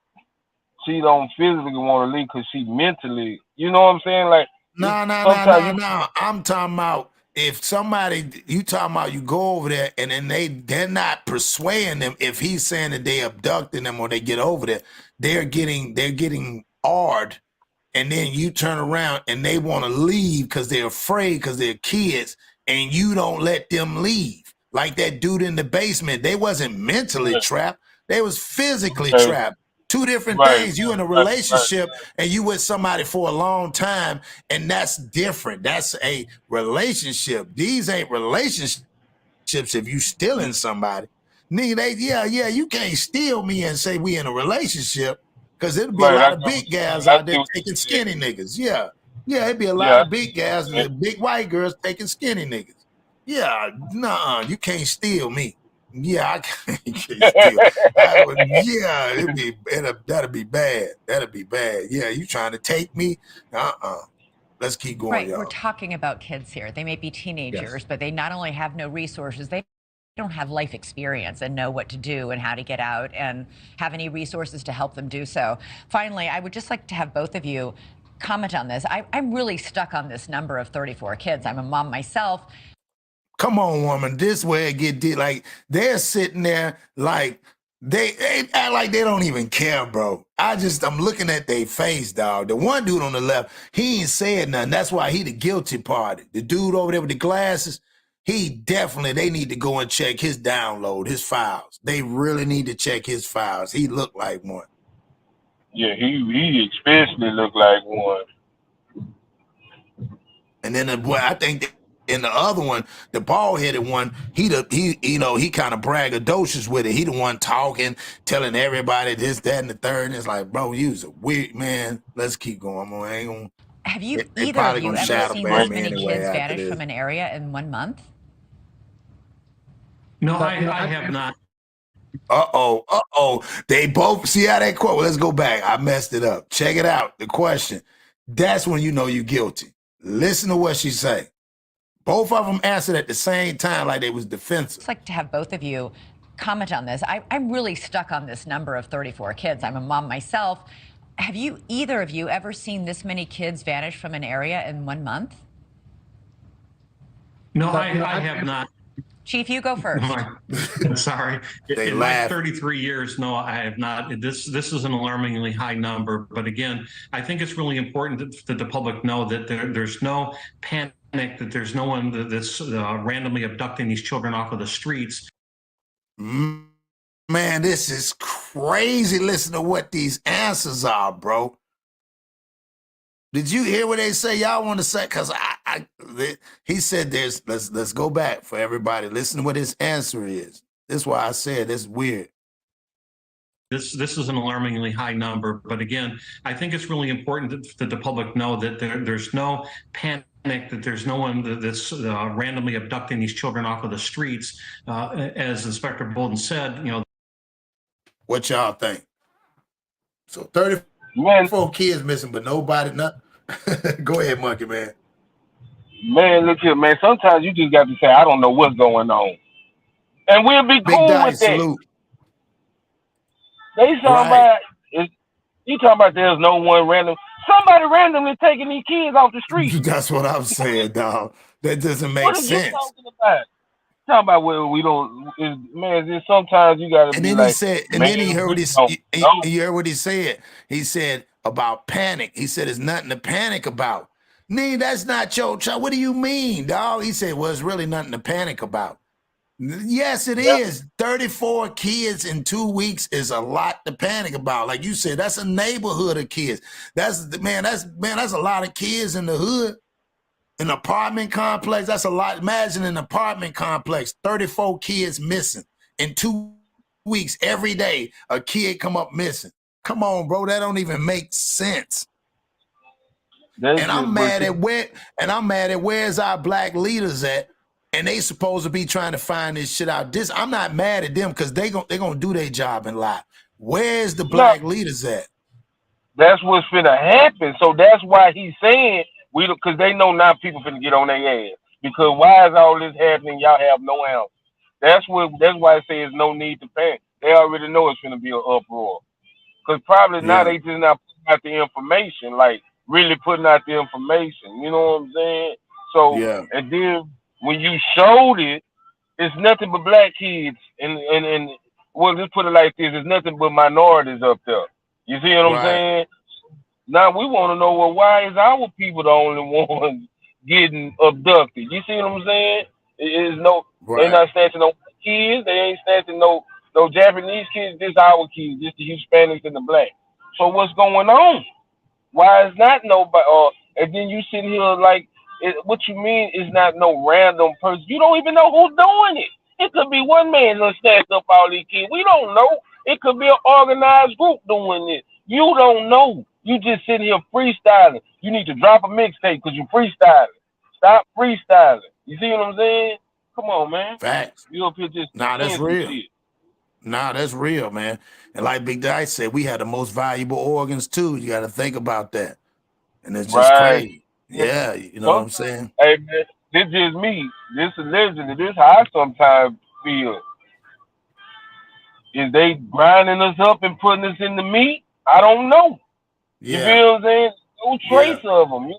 want to leave because she mentally, you know what I'm saying? Like, No. I'm talking about if somebody, you talking about you go over there and then they're not persuading them. If he's saying that they abducting them or they get over there, they're getting awed. And then you turn around and they want to leave because they're afraid because they're kids, and you don't let them leave. Like that dude in the basement, they wasn't mentally trapped. They was physically trapped. Two different things. You in a relationship and you with somebody for a long time, and that's different. That's a relationship. These ain't relationships if you stealing somebody. Nigga, you can't steal me and say we in a relationship. Because it'll be a lot of big guys out there taking skinny niggas. Yeah, it'd be a lot of big guys and big white girls taking skinny niggas. Yeah, you can't steal me. Yeah, I can't steal. That'd be bad. That'd be bad. Yeah, you trying to take me? Let's keep going, right, y'all. we're talking about kids here. They may be teenagers, but they not only have no resources, they don't have life experience and know what to do and how to get out and have any resources to help them do so. Finally, I would just like to have both of you comment on this. I'm really stuck on this number of 34 kids. I'm a mom myself. Come on, woman. This way it get deep. Like they're sitting there like they act like they don't even care, bro. I'm looking at their face, dog. The one dude on the left, he ain't saying nothing. That's why he the guilty party. The dude over there with the glasses, they need to go and check his download, his files. They really need to check his files. He looked like one. Yeah, he especially looked like one. And then I think in the other one, the bald-headed one, he kind of braggadocious with it. He the one talking, telling everybody this, that, and the third. And it's like, bro, you's a weird man. Let's keep going. Have you either of you ever seen this many kids vanish from an area in 1 month? No, I have not. They both, see how that quote, let's go back. I messed it up. Check it out. The question. That's when you know you're guilty. Listen to what she say. Both of them answered at the same time like they was defensive. I'd like to have both of you comment on this. I'm really stuck on this number of 34 kids. I'm a mom myself. Have either of you ever seen this many kids vanish from an area in 1 month? No, I have not. Chief, you go first. Sorry. In my 33 years, no, I have not. This is an alarmingly high number. But again, I think it's really important that the public know that there's no panic, that there's no one that's randomly abducting these children off of the streets. Man, this is crazy. Listen to what these answers are, bro. Did you hear what they say? Y'all want to say? Because he said let's go back for everybody. Listen to what his answer is. This is why I said this is weird. This is an alarmingly high number. But again, I think it's really important that the public know that there's no panic, that there's no one that's randomly abducting these children off of the streets. As Inspector Bolden said, What y'all think? So 34 kids missing, but nobody, nothing. Go ahead, Monkey Man. Man, look here, man. Sometimes you just got to say, I don't know what's going on. And we'll be cool with that. Salute. They talking about You talking about there's no one random? Somebody randomly taking these kids off the street. That's what I'm saying, dog. That doesn't make What are you sense. talking about? Talking about where we don't, man. Just sometimes you gotta And be then he like, said, and man, then he heard we this. don't know. You heard what he said? He said about panic. He said, "There's nothing to panic about." Nee, that's not your child. What do you mean, dog? He said, "Well, it's really nothing to panic about." Yes, it Yep. is. 34 kids in 2 weeks is a lot to panic about. Like you said, that's a neighborhood of kids. That's a lot of kids in the hood. An apartment complex, that's a lot. Imagine an apartment complex, 34 kids missing in 2 weeks. Every day, a kid come up missing. Come on, bro, that don't even make sense. That's And I'm just, mad at where's our black leaders at? And they supposed to be trying to find this shit out. I'm not mad at them because they gonna do their job and lie. Where's the black leaders at? that's what's finna happen. So that's why he's saying because they know now people finna get on their ass. Because why is all this happening? Y'all have no answer. That's why I say there's no need to panic. They already know it's finna be an uproar. Because probably now Yeah. they just not putting out the information, like really putting out the information. You know what I'm saying? So Yeah. and then when you showed it, it's nothing but black kids and well, just put it like this: it's nothing but minorities up there. You see what I'm Right. saying? Now we want to know, well, why is our people the only ones getting abducted? You see what I'm saying? It is no, they Right. not snatching no kids. They ain't snatching no Japanese kids. This our kids. This the Hispanics and the black. So what's going on? Why is not nobody? And then you sit here like, what you mean is not no random person? You don't even know who's doing it. It could be one man that snatched up all these kids. We don't know. It could be an organized group doing this. You don't know. You just sitting here freestyling. You need to drop a mixtape because you freestyling. Stop freestyling. You see what I'm saying? Come on, man. Facts. You up here just Nah, that's saying some real. shit. Nah, that's real, man. And like Big Dice said, we had the most valuable organs too. You got to think about that. And it's just Right. crazy. Yeah, you know what I'm saying? Hey man, this is me. This is legend. This is how I sometimes feel. Is they grinding us up and putting us in the meat? I don't know. You Yeah. feel what I'm saying? No trace of them.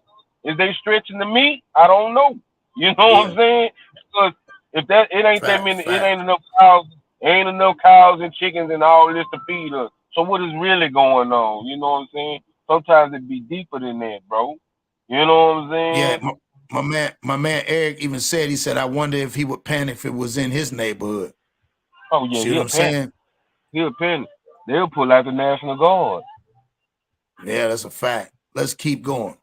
Is they stretching the meat? I don't know. You know what I'm saying? Because if that it ain't that many, it ain't enough cows. Ain't enough cows and chickens and all this to feed us. So what is really going on? You know what I'm saying? Sometimes it be deeper than that, bro. You know what I'm saying? Yeah, my man Eric even said, he said, I wonder if he would panic if it was in his neighborhood. Oh yeah, See what I'm saying? He'll panic. They'll pull out the National Guard. Yeah, that's a fact. Let's keep going.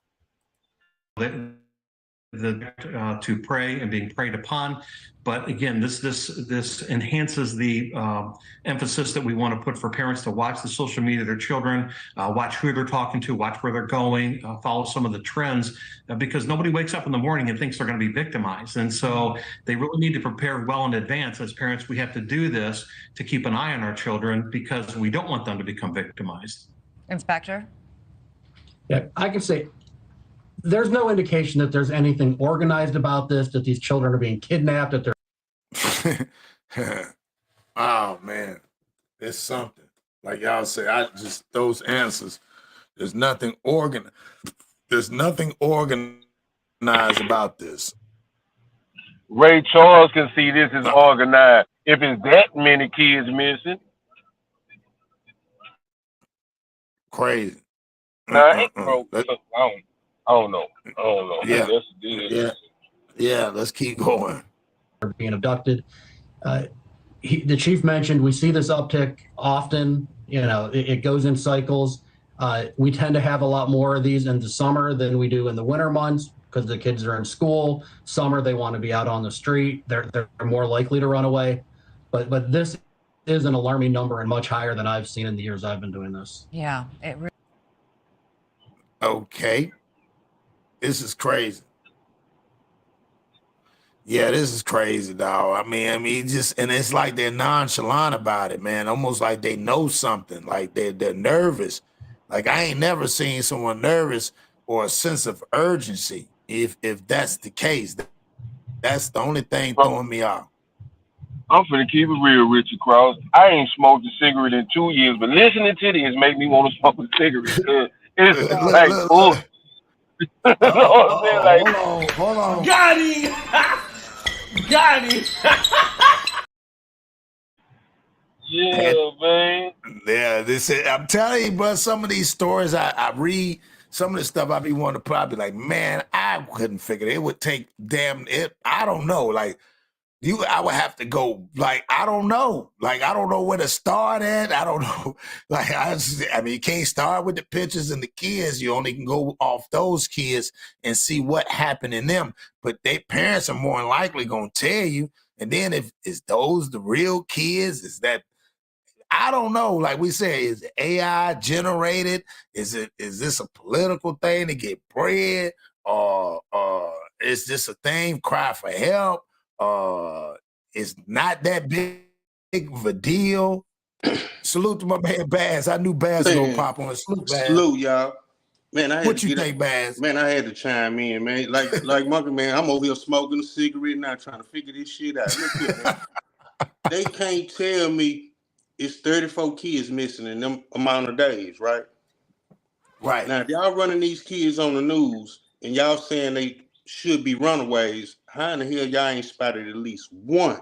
To pray and being preyed upon, but again, this enhances the emphasis that we want to put for parents to watch the social media of their children, watch who they're talking to, watch where they're going, follow some of the trends, because nobody wakes up in the morning and thinks they're going to be victimized, and so they really need to prepare well in advance. As parents, we have to do this to keep an eye on our children because we don't want them to become victimized. Inspector? Yeah, I can say there's no indication that there's anything organized about this, that these children are being kidnapped, that they're Oh man, it's something. Like y'all say, those answers, there's nothing organized about this. Ray Charles can see this as organized. If it's that many kids missing. Crazy. Nah, bro, I don't know. Yeah. Yeah, let's keep going. Being abducted. The chief mentioned we see this uptick often. You know, it goes in cycles. We tend to have a lot more of these in the summer than we do in the winter months because the kids are in school. Summer, they want to be out on the street. They're more likely to run away. But this is an alarming number and much higher than I've seen in the years I've been doing this. Yeah, it really. Okay. This is crazy. Yeah, this is crazy, dog. I mean, just, and it's like they're nonchalant about it, man. Almost like they know something. Like they're nervous. Like I ain't never seen someone nervous or a sense of urgency. If that's the case, that's the only thing throwing me off. I'm finna keep it real, Richard Cross. I ain't smoked a cigarette in 2 years, but listening to this make me want to smoke a cigarette. Cause it sounds Look, like look, bull. look. You know what I'm saying? Like, Hold on. Got him! Got him! yeah, man. Yeah, I'm telling you, bro, some of these stories I read, some of the stuff I be wanting to probably like, man, I couldn't figure it. It would take I don't know. Like I would have to go, like, I don't know. Like, I don't know where to start at. I don't know. Like, I mean, you can't start with the pictures and the kids. You only can go off those kids and see what happened in them. But their parents are more than likely going to tell you. And then is those the real kids? Is that, I don't know. Like we said, is it AI generated? Is this a political thing to get bread? Or is this a thing, cry for help? It's not that big of a deal. Salute to my man Bass. I knew Bass was gonna pop on. Salute, Bass. Salute, y'all. Man, I had What to you get think, Bass? Man, I had to chime in, man. Like Monkey Man, I'm over here smoking a cigarette now, trying to figure this shit out. Look here, man. They can't tell me it's 34 kids missing in them amount of days, right? Right. Now, if y'all running these kids on the news and y'all saying they should be runaways, how in the hell y'all ain't spotted at least one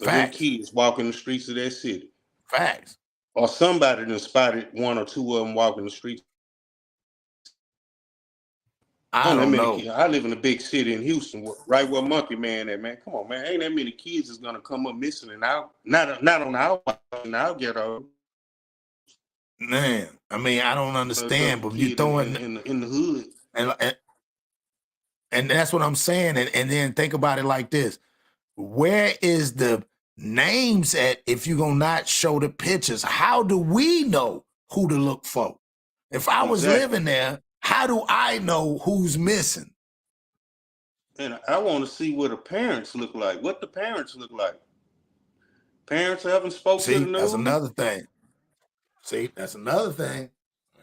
of them kids walking the streets of that city? Facts. Or somebody done spotted one or two of them walking the streets. I don't know. I live in a big city in Houston, right where Monkey Man at, man. Come on, man. Ain't that many kids is gonna come up missing and out. Not on our ghetto. Man, I mean, I don't understand, but you throwing in the hood. And that's what I'm saying. And then think about it like this. Where is the names at if you're gonna not show the pictures? How do we know who to look for? If I was living there, how do I know who's missing? And I want to see what the parents look like. What the parents look like. Parents haven't spoke to the news. That's another thing. See, that's another thing.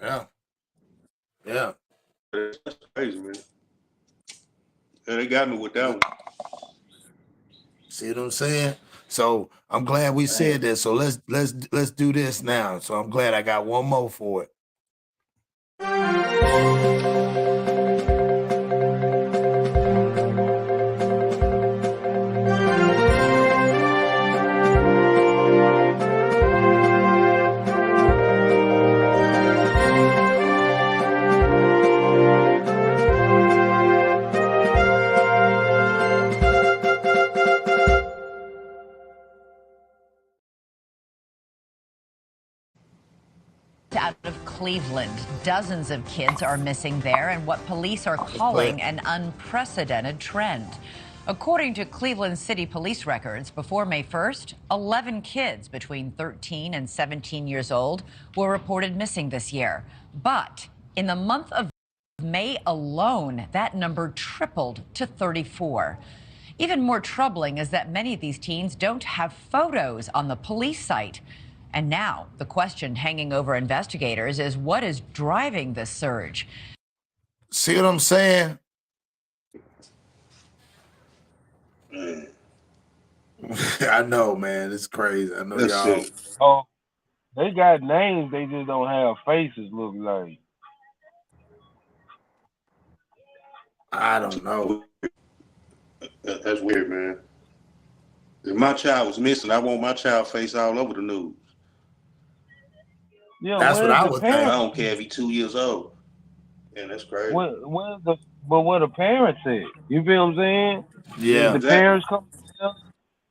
Yeah. Yeah. That's crazy, man. Yeah, they got me with that one. See what I'm saying? So I'm glad we said this. So let's do this now. So I'm glad I got one more for it. Out of Cleveland, dozens of kids are missing there, and what police are calling an unprecedented trend. According to Cleveland City Police records, before May 1st, 11 kids between 13 and 17 years old were reported missing this year. But in the month of May alone, that number tripled to 34. Even more troubling is that many of these teens don't have photos on the police site. And now the question hanging over investigators is what is driving this surge? See what I'm saying? I know, man. It's crazy. I know y'all. Oh, they got names. They just don't have faces. Look like. I don't know. That's weird, man. If my child was missing, I want my child face all over the news. Yeah, that's what I would think. I don't care if he's 2 years old. Yeah, that's crazy. But what the parents said, you feel what I'm saying? Yeah. The parents come together,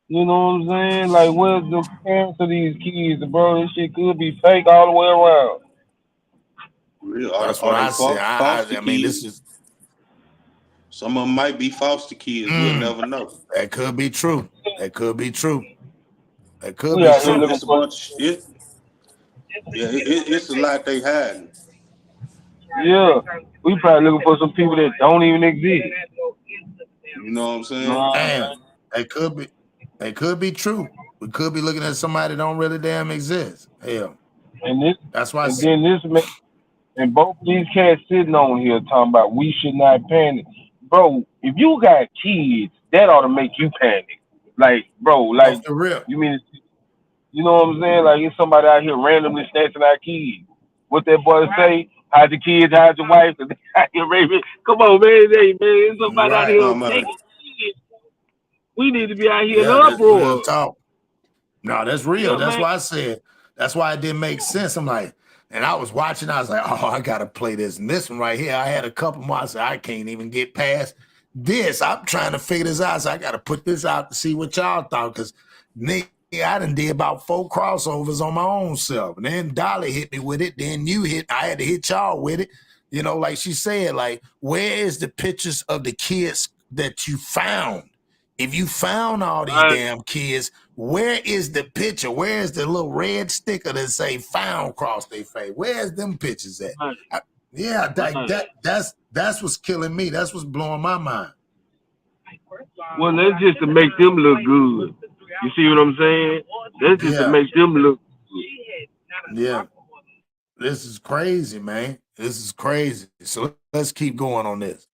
you know what I'm saying? Like, where's the parents of these kids? Bro, this shit could be fake all the way around. Real. That's what I said. I mean, this is. Some of them might be foster kids. We'll never know. That could be true. That could be true. That could be true. It's a bunch of shit. Yeah, it's a lot they hiding. Yeah, we probably looking for some people that don't even exist. You know what I'm saying? Damn, that could be true. We could be looking at somebody that don't really damn exist. Hell, that's why. And both these cats sitting on here talking about we should not panic, bro. If you got kids, that ought to make you panic. Like, bro, like, Off the rip. you mean, you know what I'm saying? Like, it's somebody out here randomly snatching our kids. What that boy say? Hide the kids, hide your wife, and hide your baby. Come on, man, hey, man, there's somebody out Right. here man. taking kids. We need to be out here in Yeah, that's real uproar. talk. No, that's real. Yeah, That's man. why I said, that's why it didn't make sense. I'm like, and I was watching, I was like, oh, I gotta play this. And this one right here, I had a couple more. I said, I can't even get past this. I'm trying to figure this out. So I gotta put this out to see what y'all thought. Cause Nick, I done did about 4 crossovers on my own self. And then Dolly hit me with it. Then you hit, I had to hit y'all with it. You know, like she said, like, where is the pictures of the kids that you found? If you found all these damn kids, where is the picture? Where is the little red sticker that say "found" across their face? Where's them pictures at? Yeah, that's what's killing me. That's what's blowing my mind. Well, that's just to make them look good. You see what I'm saying? That's just to make them look good. Yeah. This is crazy, man. This is crazy. So let's keep going on this.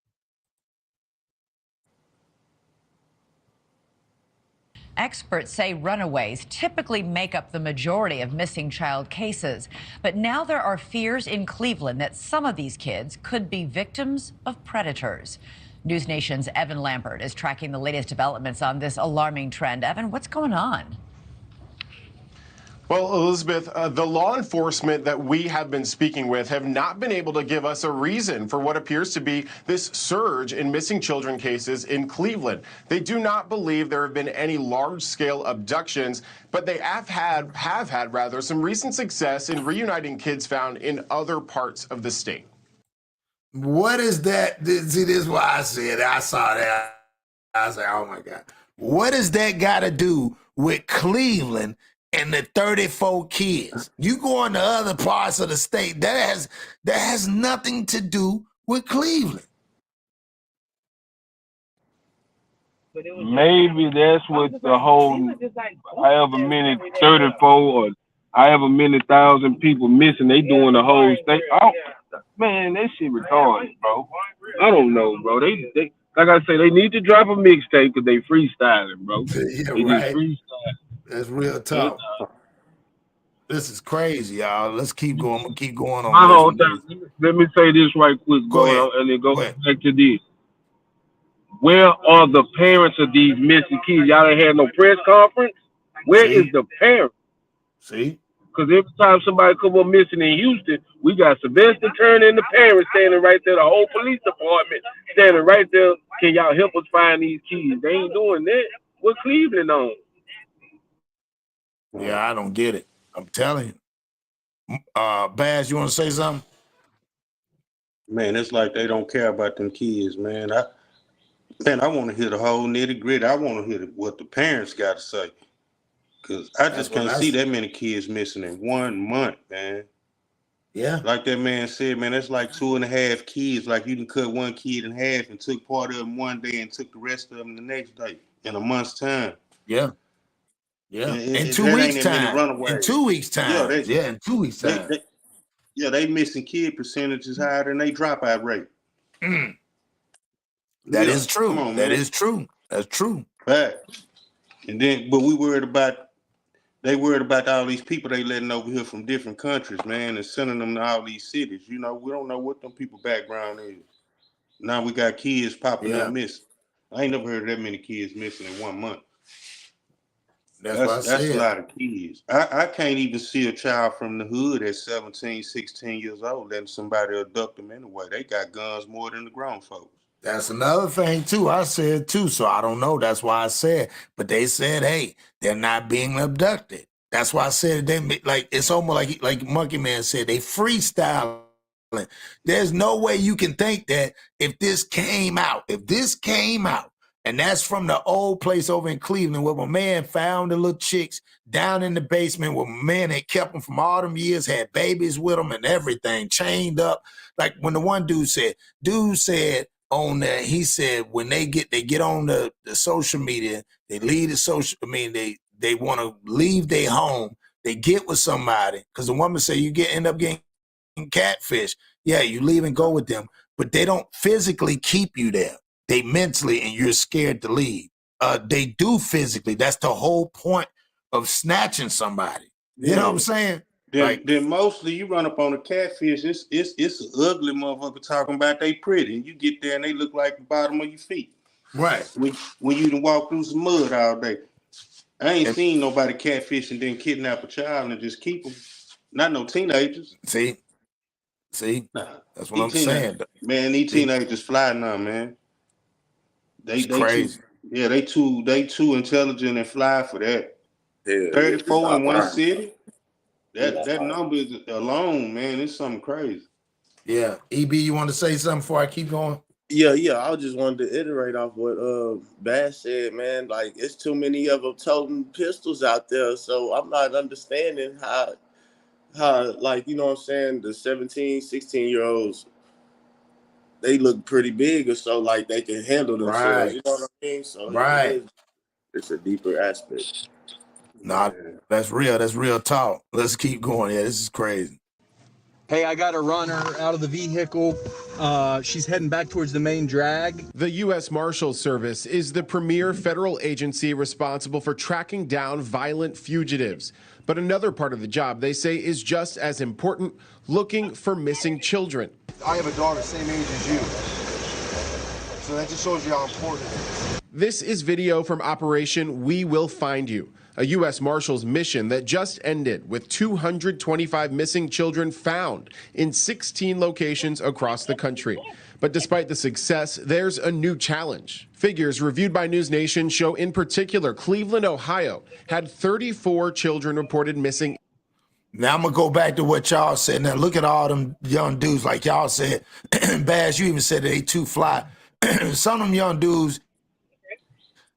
Experts say runaways typically make up the majority of missing child cases. But now there are fears in Cleveland that some of these kids could be victims of predators. News Nation's Evan Lampert is tracking the latest developments on this alarming trend. Evan, what's going on? Well, Elizabeth, the law enforcement that we have been speaking with have not been able to give us a reason for what appears to be this surge in missing children cases in Cleveland. They do not believe there have been any large-scale abductions, but they have had some recent success in reuniting kids found in other parts of the state. What is that? See, this is why I said, I saw that. I was like, oh my God. What does that got to do with Cleveland and the 34 kids? You go into other parts of the state, that has nothing to do with Cleveland. Maybe that's what the whole however many 34 or however many thousand people missing, they doing the whole state. Oh, man, that shit retarded, bro. I don't know, bro. They like I say, they need to drop a mixtape because they freestyling, bro. Yeah, they right. just freestyling. That's real talk. This is crazy, y'all. Let's keep going. We'll keep going on this. Let me say this right quick, bro, and then go back to this. Where are the parents of these missing kids? Y'all ain't had no press conference? Where is the parents? See? Because every time somebody come up missing in Houston, we got Sylvester Turner and the parents standing right there, the whole police department standing right there. Can y'all help us find these kids? They ain't doing that. What Cleveland on? Yeah, I don't get it. I'm telling you. Baz, you want to say something? Man, it's like they don't care about them kids, man. I want to hear the whole nitty gritty. I want to hear what the parents got to say. Because I just can't see that many kids missing in 1 month, man. Yeah. Like that man said, man, that's like 2.5 kids. Like you can cut one kid in half and took part of them one day and took the rest of them the next day in a month's time. Yeah. Yeah. In 2 weeks' time. In 2 weeks' time. In 2 weeks' time. They missing kid percentages higher than they dropout rate. That is true. That is true. That's true. Right. And then, but they worried about all these people they letting over here from different countries, man, and sending them to all these cities. You know, we don't know what them people background is. Now we got kids popping up missing. I ain't never heard of that many kids missing in 1 month. That's a lot of kids. I can't even see a child from the hood at 17, 16 years old letting somebody abduct them anyway. They got guns more than the grown folks. That's another thing, too. I said, too, so I don't know. That's why I said. But they said, hey, they're not being abducted. That's why I said, they like it's almost like Monkey Man said, they freestyling. There's no way you can think that if this came out, and that's from the old place over in Cleveland where my man found the little chicks down in the basement where my man had kept them from all them years, had babies with them and everything, chained up. Like when the one dude said on there, he said when they get on the social media, they leave the social, they want to leave their home, they get with somebody, because the woman said you end up getting catfish. Yeah, you leave and go with them, but they don't physically keep you there. They mentally, and you're scared to leave. they do physically. That's the whole point of snatching somebody. You know what I'm saying? Then mostly you run up on a catfish, it's an ugly motherfucker talking about they pretty, and you get there and they look like the bottom of your feet. Right. When you done walk through some mud all day. I ain't seen nobody catfish and then kidnap a child and just keep them. Not no teenagers. See, nah, that's what I'm saying. Man, these teenagers fly now, man. They crazy. They too intelligent and fly for that. Yeah, 34 in one city. That number is alone, man. It's something crazy. Yeah, EB, you want to say something before I keep going? Yeah. I just wanted to iterate off what Bass said, man. Like, it's too many of them toting pistols out there, so I'm not understanding how like, you know what I'm saying, the 17, 16-year-olds, they look pretty big or so, like they can handle themselves. You know what I mean? So it's a deeper aspect. Nah, that's real. That's real talk. Let's keep going. Yeah, this is crazy. Hey, I got a runner out of the vehicle. She's heading back towards the main drag. The U.S. Marshals Service is the premier federal agency responsible for tracking down violent fugitives. But another part of the job, they say, is just as important, looking for missing children. I have a daughter same age as you. So that just shows you how important it is. This is video from Operation We Will Find You, a U.S. Marshals mission that just ended with 225 missing children found in 16 locations across the country. But despite the success, there's a new challenge. Figures reviewed by News Nation show in particular Cleveland, Ohio, had 34 children reported missing. Now I'm going to go back to what y'all said. Now look at all them young dudes, like y'all said. Bass, you even said they too fly. Some of them young dudes,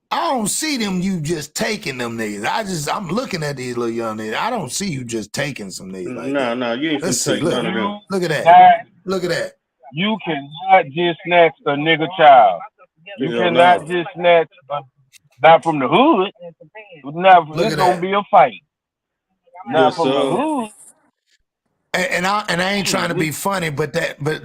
I don't see them you just taking them niggas. I'm looking at these little young niggas. I don't see you just taking some niggas like that. No, you ain't finna take none of them. Look at that. Look at that. You cannot just snatch a nigga child. You cannot just snatch not from the hood. It's gonna be a fight. Not from the hood. And I ain't trying to be funny, but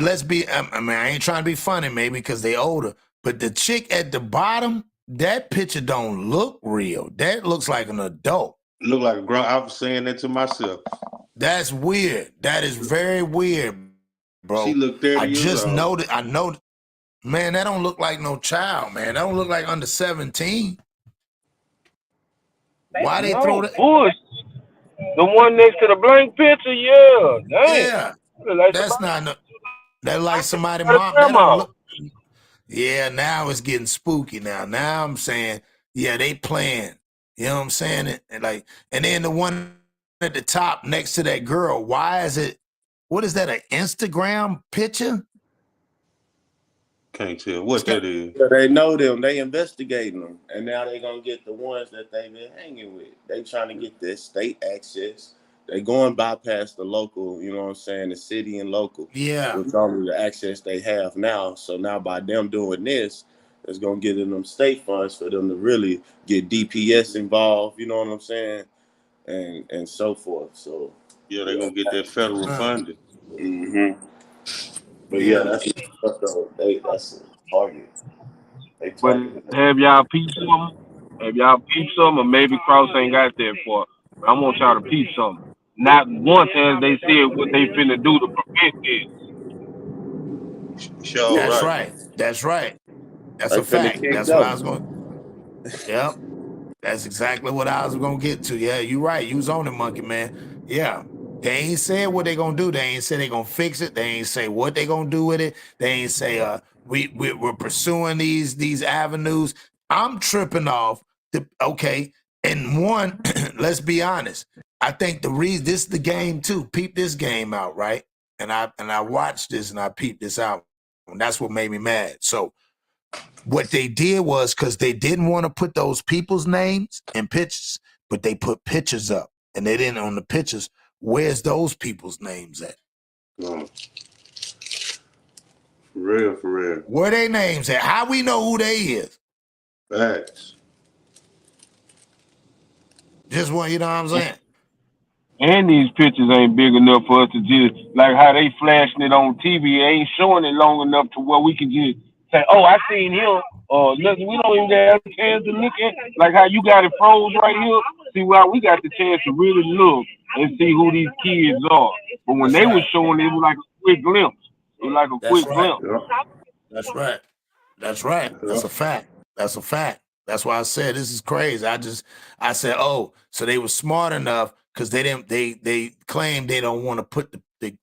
let's be. I mean, I ain't trying to be funny, maybe because they older. But the chick at the bottom, that picture don't look real. That looks like an adult. Look like a grown. I was saying that to myself. That's weird. That is very weird, bro. She looked 30 I years just old. noticed. I know, man. That don't look like no child, man. That don't look like under 17. Why they throw that? Bush. The one next to the blank picture, yeah. Yeah, like that's not. That like somebody mom. That don't look. Yeah, now it's getting spooky. Now I'm saying, yeah, they playing. You know what I'm saying? And then the one at the top next to that girl. Why is it? What is that? An Instagram picture? Can't tell what that is. So they know them. They investigating them, and now they gonna get the ones that they've been hanging with. They trying to get this state access. They going bypass the local. You know what I'm saying? The city and local. Yeah. With all of the access they have now. So now by them doing this, it's gonna get them state funds for them to really get DPS involved. You know what I'm saying? And so forth. So yeah, they gonna get that federal funding. Mm-hmm. But yeah, that's a target. But have y'all peeped something? Have y'all peeped something? Or maybe Cross ain't got that far. But I want y'all to peep something. Not once has they said what they finna do to prevent this. Sure, That's right. That's right. That's a fact. That's what I was going. Yep. That's exactly what I was going to get to. Yeah, you're right. You was on it, monkey man. Yeah. They ain't said what they gonna do. They ain't say they gonna fix it. They ain't say what they gonna do with it. They ain't say we're pursuing these avenues. I'm tripping off. Okay, and one, let's be honest. I think the reason this is the game too. Peep this game out, right? And I watched this and I peeped this out, and that's what made me mad. So what they did was because they didn't want to put those people's names in pictures, but they put pictures up, and they didn't on the pictures. Where's those people's names at? For real. Where they names at? How we know who they is? Facts. Just what, you know what I'm saying? And these pictures ain't big enough for us to just, like how they flashing it on TV, it ain't showing it long enough to where we can just say, "Oh, I seen him." Listen, we don't even have a chance to look at like how you got it froze right here. See, well, we got the chance to really look and see who these kids are. But when That's they was right. showing, it was like a quick glimpse. It was like a That's quick right. glimpse. That's right. That's right. That's a fact. That's a fact. That's why I said this is crazy. I said, oh, so they were smart enough because they claim they don't want to put the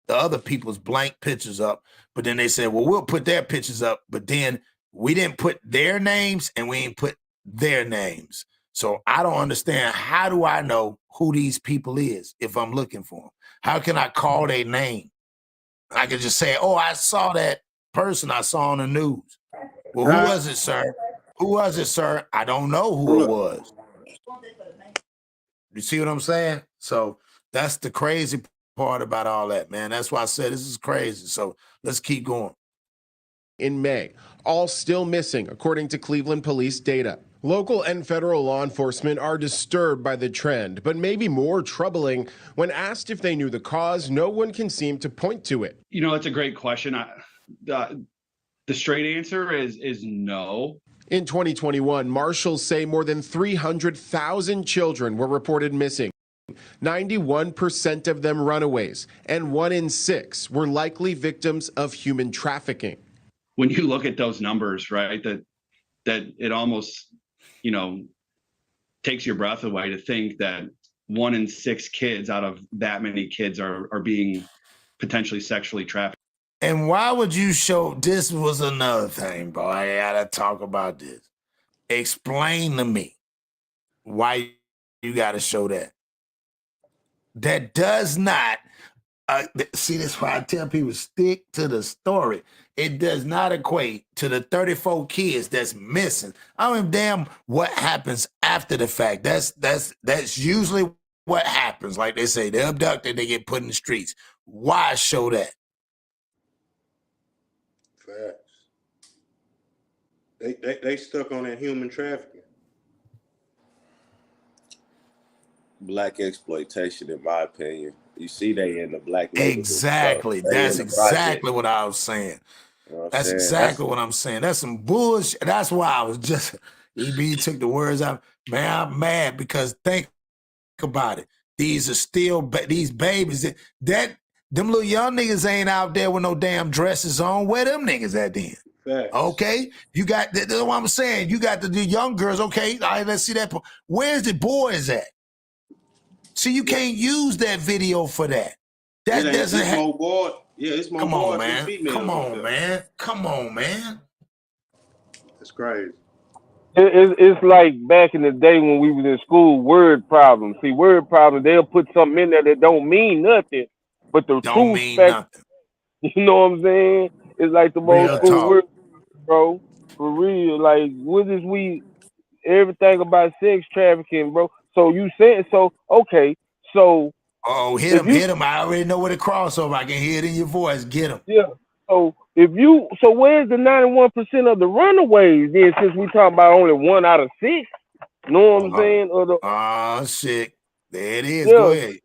other people's blank pictures up, but then they said, well, we'll put their pictures up, but then we didn't put their names and we ain't put their names. So I don't understand. How do I know who these people is if I'm looking for them? How can I call their name? I can just say, oh, I saw that person I saw on the news. Well, who was it, sir? Who was it, sir? I don't know who it was. You see what I'm saying? So that's the crazy part about all that, man. That's why I said this is crazy. So let's keep going. In May, all still missing, according to Cleveland police data. Local and federal law enforcement are disturbed by the trend, but maybe more troubling. When asked if they knew the cause, no one can seem to point to it. You know, that's a great question. The straight answer is no. In 2021, marshals say more than 300,000 children were reported missing. 91% of them runaways, and 1 in 6 were likely victims of human trafficking. When you look at those numbers, right, that it almost, takes your breath away to think that 1 in 6 kids out of that many kids are being potentially sexually trafficked. And why would you show, this was another thing, bro. I gotta talk about this. Explain to me why you gotta show that. That does not, see, that's why I tell people stick to the story. It does not equate to the 34 kids that's missing. I don't give a damn what happens after the fact. That's usually what happens. Like they say, they're abducted, they get put in the streets. Why show that? Facts. They stuck on that human trafficking. Black exploitation, in my opinion. You see, they in the black exactly. That's exactly what I was saying. You know what That's exactly what I'm saying. That's some bullshit. That's why I was just EB took the words out. Man, I'm mad because think about it. These are still these babies that them little young niggas ain't out there with no damn dresses on. Where them niggas at then? Facts. Okay, you got that's what I'm saying. You got the young girls. Okay, all right, let's see that. Where's the boys at? See, you can't use that video for that. That doesn't have. It's more Come on, boys man. than females. Come on, man. Come on, man. It's crazy. It's like back in the day when we was in school, word problems. See, word problems, they'll put something in there that don't mean nothing, but the Don't true mean fact, nothing. you know what I'm saying? It's like the Real most school talk. word, bro. For real. Like, what is everything about sex trafficking, bro? So you said, okay, so. Oh, hit him. I already know where the crossover. I can hear it in your voice. Get him. Yeah. So where's the 91% of the runaways then, since we talking about only 1 out of 6? Know what I'm saying? Shit. There it is. Yeah, Go ahead.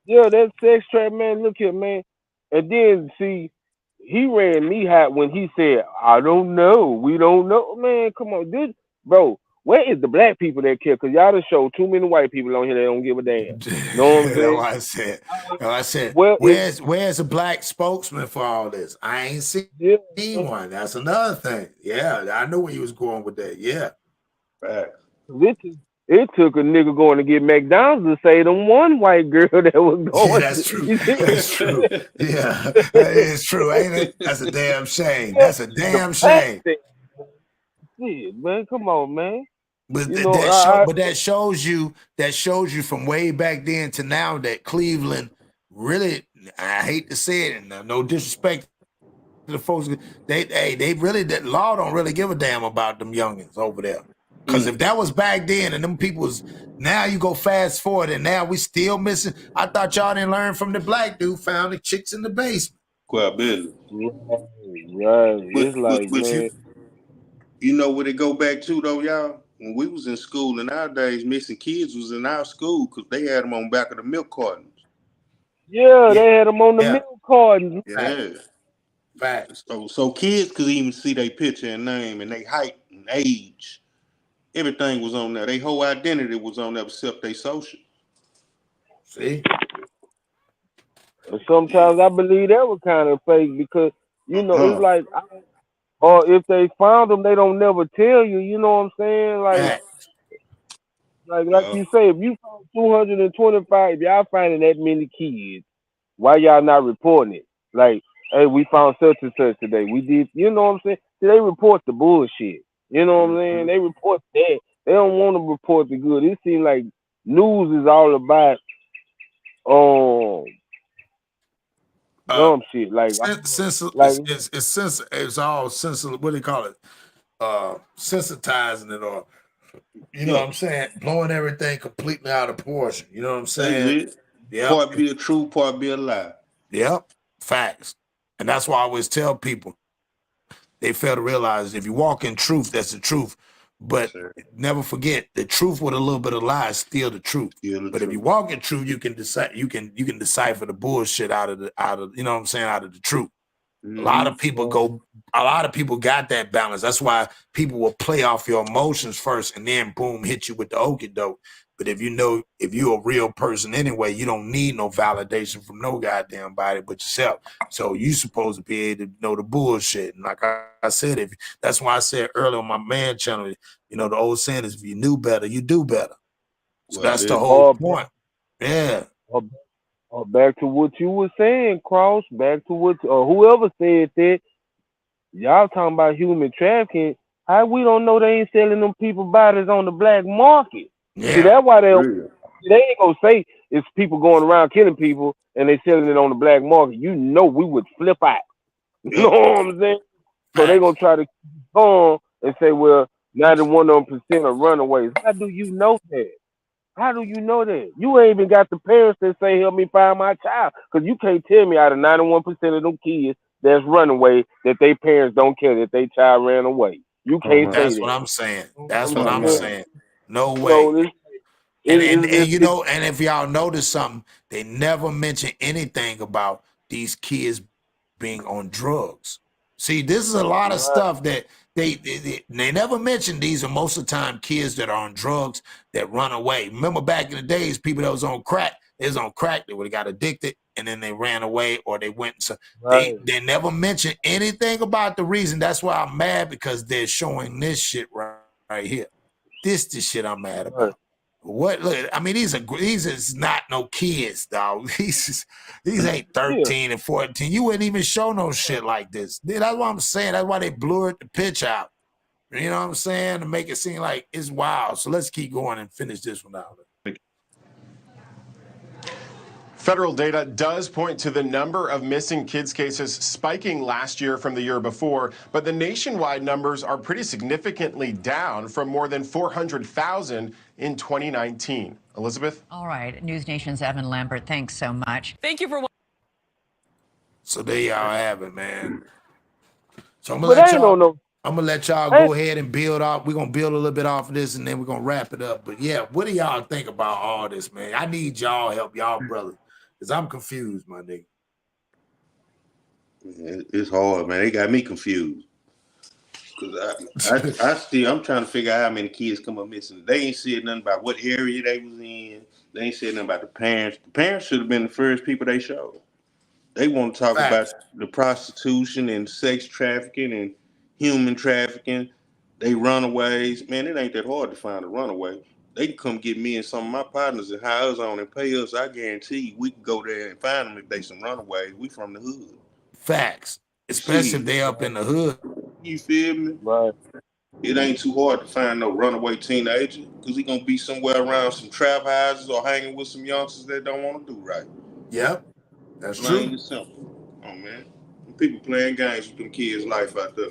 Yeah, that sex trap, man. Look here, man. And then see, he ran me hot when he said, "I don't know. We don't know." Man, come on, dude, bro. Where is the black people that care? Cause y'all done showed too many white people on here that don't give a damn. Know what I'm saying? That's what I said. Where's a black spokesman for all this? I ain't seen one. That's another thing. Yeah, I knew where you was going with that. Yeah. Right. It took a nigga going to get McDonald's to say them one white girl that was going. Yeah, that's true. That's true. Yeah, that is true, ain't it? That's a damn shame. That's a damn shame. Yeah, man, come on, man. But that shows you from way back then to now that Cleveland really, I hate to say it, and no disrespect to the folks, they really, that law don't really give a damn about them youngins over there. Because if that was back then and them people was, now you go fast forward and now we still missing. I thought y'all didn't learn from the black dude found the chicks in the basement. Quite business. Right. It's like, man. You know what it go back to though, y'all? When we was in school in our days, missing kids was in our school because they had them on back of the milk cartons. Yeah, they had them on the milk cartons. Yeah. Facts. So kids could even see their picture and name and their height and age. Everything was on there. Their whole identity was on there except their social. See? And sometimes I believe that was kind of fake because, it's like, or if they found them, they don't never tell you. You know what I'm saying? Facts. Like you say, if you found 225, y'all finding that many kids, why y'all not reporting it? Like, hey, we found such and such today. We did, you know what I'm saying? See, they report the bullshit. You know what I'm saying? They report that. They don't want to report the good. It seems like news is all about dumb shit. Like, it's all sensitive. What do you call it? Sensitizing it, or you know what I'm saying, blowing everything completely out of proportion. You know what I'm saying? Yeah. Part be a true, part be a lie. Yep. Facts. And that's why I always tell people, they fail to realize if you walk in truth, that's the truth. But never forget, the truth with a little bit of lie is still the truth. But if you walk in truth, you can decide, you can decipher the bullshit out of you know what I'm saying, out of the truth. A lot of people got that balance. That's why people will play off your emotions first and then boom, hit you with the okie doke. But if you're a real person anyway, you don't need no validation from no goddamn body but yourself. So you supposed to be able to know the bullshit. And like I said, that's why I said earlier on my man channel, the old saying is, if you knew better, you do better. So that's the whole point. Yeah. Or back to what you were saying, Cross. Back to what whoever said that. Y'all talking about human trafficking. How we don't know they ain't selling them people bodies on the black market? Yeah. See, that's why they ain't gonna say it's people going around killing people and they selling it on the black market. You know we would flip out. You know what I'm saying? So they gonna try to keep on and say, well, 91% are runaways. How do you know that? How do you know that? You ain't even got the parents that say, help me find my child. Because you can't tell me out of 91% of them kids that's runaway that their parents don't care that their child ran away. You can't say that. That's what I'm saying. That's what I'm saying. No way. And if y'all notice something, they never mention anything about these kids being on drugs. See, this is a lot of stuff that they never mention. These are most of the time kids that are on drugs that run away. Remember back in the days, people that was on crack, they would have got addicted and then they ran away or they went. So they never mention anything about the reason. That's why I'm mad, because they're showing this shit right here. This shit I'm mad about. What? Look, I mean, these is not no kids, dog. These ain't 13 and 14. You wouldn't even show no shit like this. That's what I'm saying. That's why they blurred the pitch out. You know what I'm saying? To make it seem like it's wild. So let's keep going and finish this one out. Federal data does point to the number of missing kids cases spiking last year from the year before, but the nationwide numbers are pretty significantly down from more than 400,000 in 2019. Elizabeth? All right. News Nation's Evan Lambert, thanks so much. Thank you for watching. So there y'all have it, man. So I'm gonna let y'all go ahead and build off. We're gonna build a little bit off of this and then we're gonna wrap it up. But yeah, what do y'all think about all this, man? I need y'all help, y'all brothers. Because I'm confused, my nigga. It's hard, man. They got me confused. Because I'm trying to figure out how many kids come up missing. They ain't said nothing about what area they was in. They ain't said nothing about the parents. The parents should have been the first people they showed. They want to talk about the prostitution and sex trafficking and human trafficking. They runaways. Man, it ain't that hard to find a runaway. They can come get me and some of my partners and hire us on and pay us. I guarantee you, we can go there and find them if they some runaways. We from the hood. Facts. Especially if they up in the hood. You feel me? Right. It ain't too hard to find no runaway teenager because he gonna be somewhere around some trap houses or hanging with some youngsters that don't want to do right. Yep. That's Plain true. and simple. Oh man. People playing games with them kids' life out there.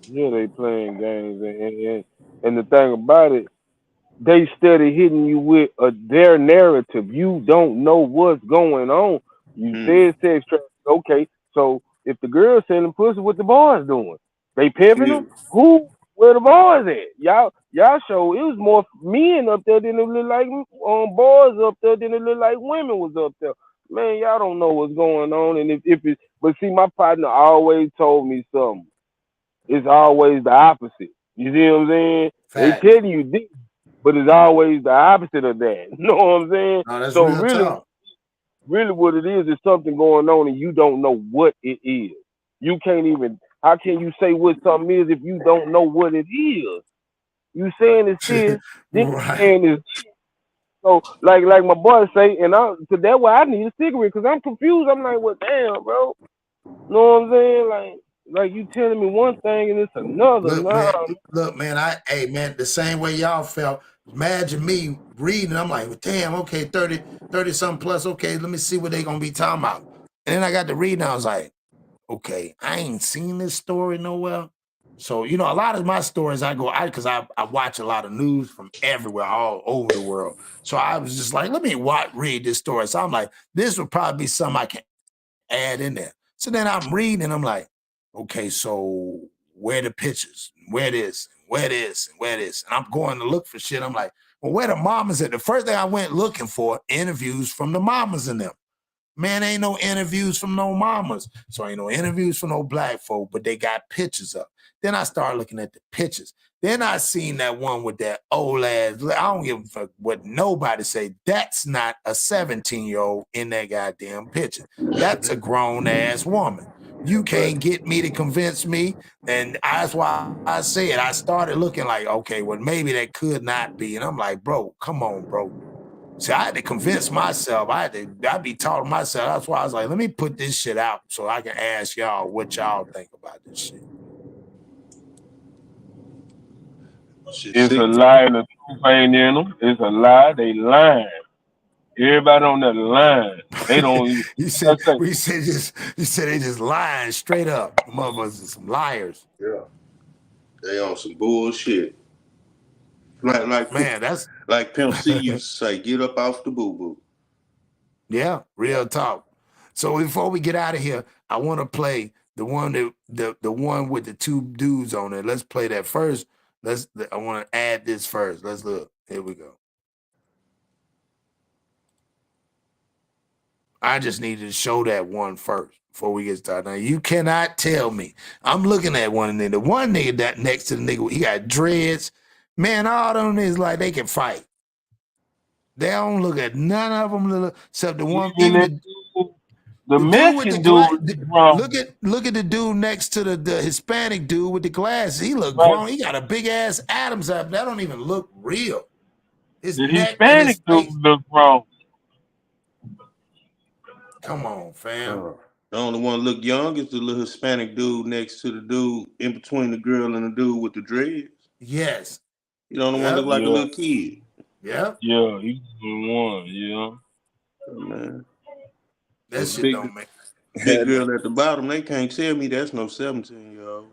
Yeah, they playing games, and the thing about it, they steady hitting you with their narrative. You don't know what's going on. You said sex trafficking, okay. So if the girls selling pussy, what the boys doing? They pimping them? Where the boys at? Y'all show it was more men up there than it looked like boys up there than it looked like women was up there. Man, y'all don't know what's going on. And if it, but see, my partner always told me something. It's always the opposite. You see what I'm saying? They Facts. tell you this, but it's always the opposite of that. You know what I'm saying? No, that's So real talk. really what it is something going on and you don't know what it is. You can't even, how can you say what something is if you don't know what it is? You saying it's this, then you Right. saying it's so like my boy say, and cause that's why I need a cigarette, cause I'm confused. I'm like, well, damn, bro. You know what I'm saying? Like you telling me one thing and it's another. Look, Nah, man, hey, man, the same way y'all felt. Imagine me reading, I'm like, well, damn, okay, 30 something plus, okay, let me see what they gonna be talking about. And then I got to reading, I was like, okay, I ain't seen this story nowhere. So, you know, a lot of my stories because I watch a lot of news from everywhere, all over the world. So I was just like, let me read this story. So I'm like, this would probably be something I can add in there. So then I'm reading and I'm like, okay, so where the pictures? Where this? Where this? Where this? And I'm going to look for shit. I'm like, well, where the mamas at? The first thing I went looking for, interviews from the mamas in them. Man, ain't no interviews from no mamas. So ain't no interviews from no black folk, but they got pictures up. Then I started looking at the pictures. Then I seen that one with that old ass. I don't give a fuck what nobody say. That's not a 17-year-old in that goddamn picture. That's a grown ass woman. You can't get me to convince me. And that's why I said I started looking like, okay, well, maybe that could not be. And I'm like, bro, come on, bro. See, I had to convince myself. I'd be talking to myself. That's why I was like, let me put this shit out so I can ask y'all what y'all think about this shit. it's a lie and the truth ain't in them. It's a lie. They lying. Everybody on that line. They don't even. you said they just lying straight up. Motherfuckers are some liars. Yeah. They on some bullshit. Like Pimp C used to say, get up off the boo-boo. Yeah, real talk. So before we get out of here, I want to play the one the one with the two dudes on it. Let's play that first. I want to add this first. Let's look. Here we go. I just needed to show that one first before we get started. Now you cannot tell me. I'm looking at one and then the one nigga that next to the nigga, he got dreads. Man, all of them is like they can fight. They don't look at none of them except the one. Even the dude with the dude. Look at the dude next to the Hispanic dude with the glasses. He look grown. He got a big ass Adam's apple. That don't even look real. His neck and his face. Dude look wrong. Come on, fam. The only one look young is the little Hispanic dude next to the dude in between the girl and the dude with the dreads. Yes. You know the one look like a little kid. Yeah. Yeah, he's the one. Yeah. Oh, man. That shit don't make. Big girl at the bottom. They can't tell me that's no 17-year-old.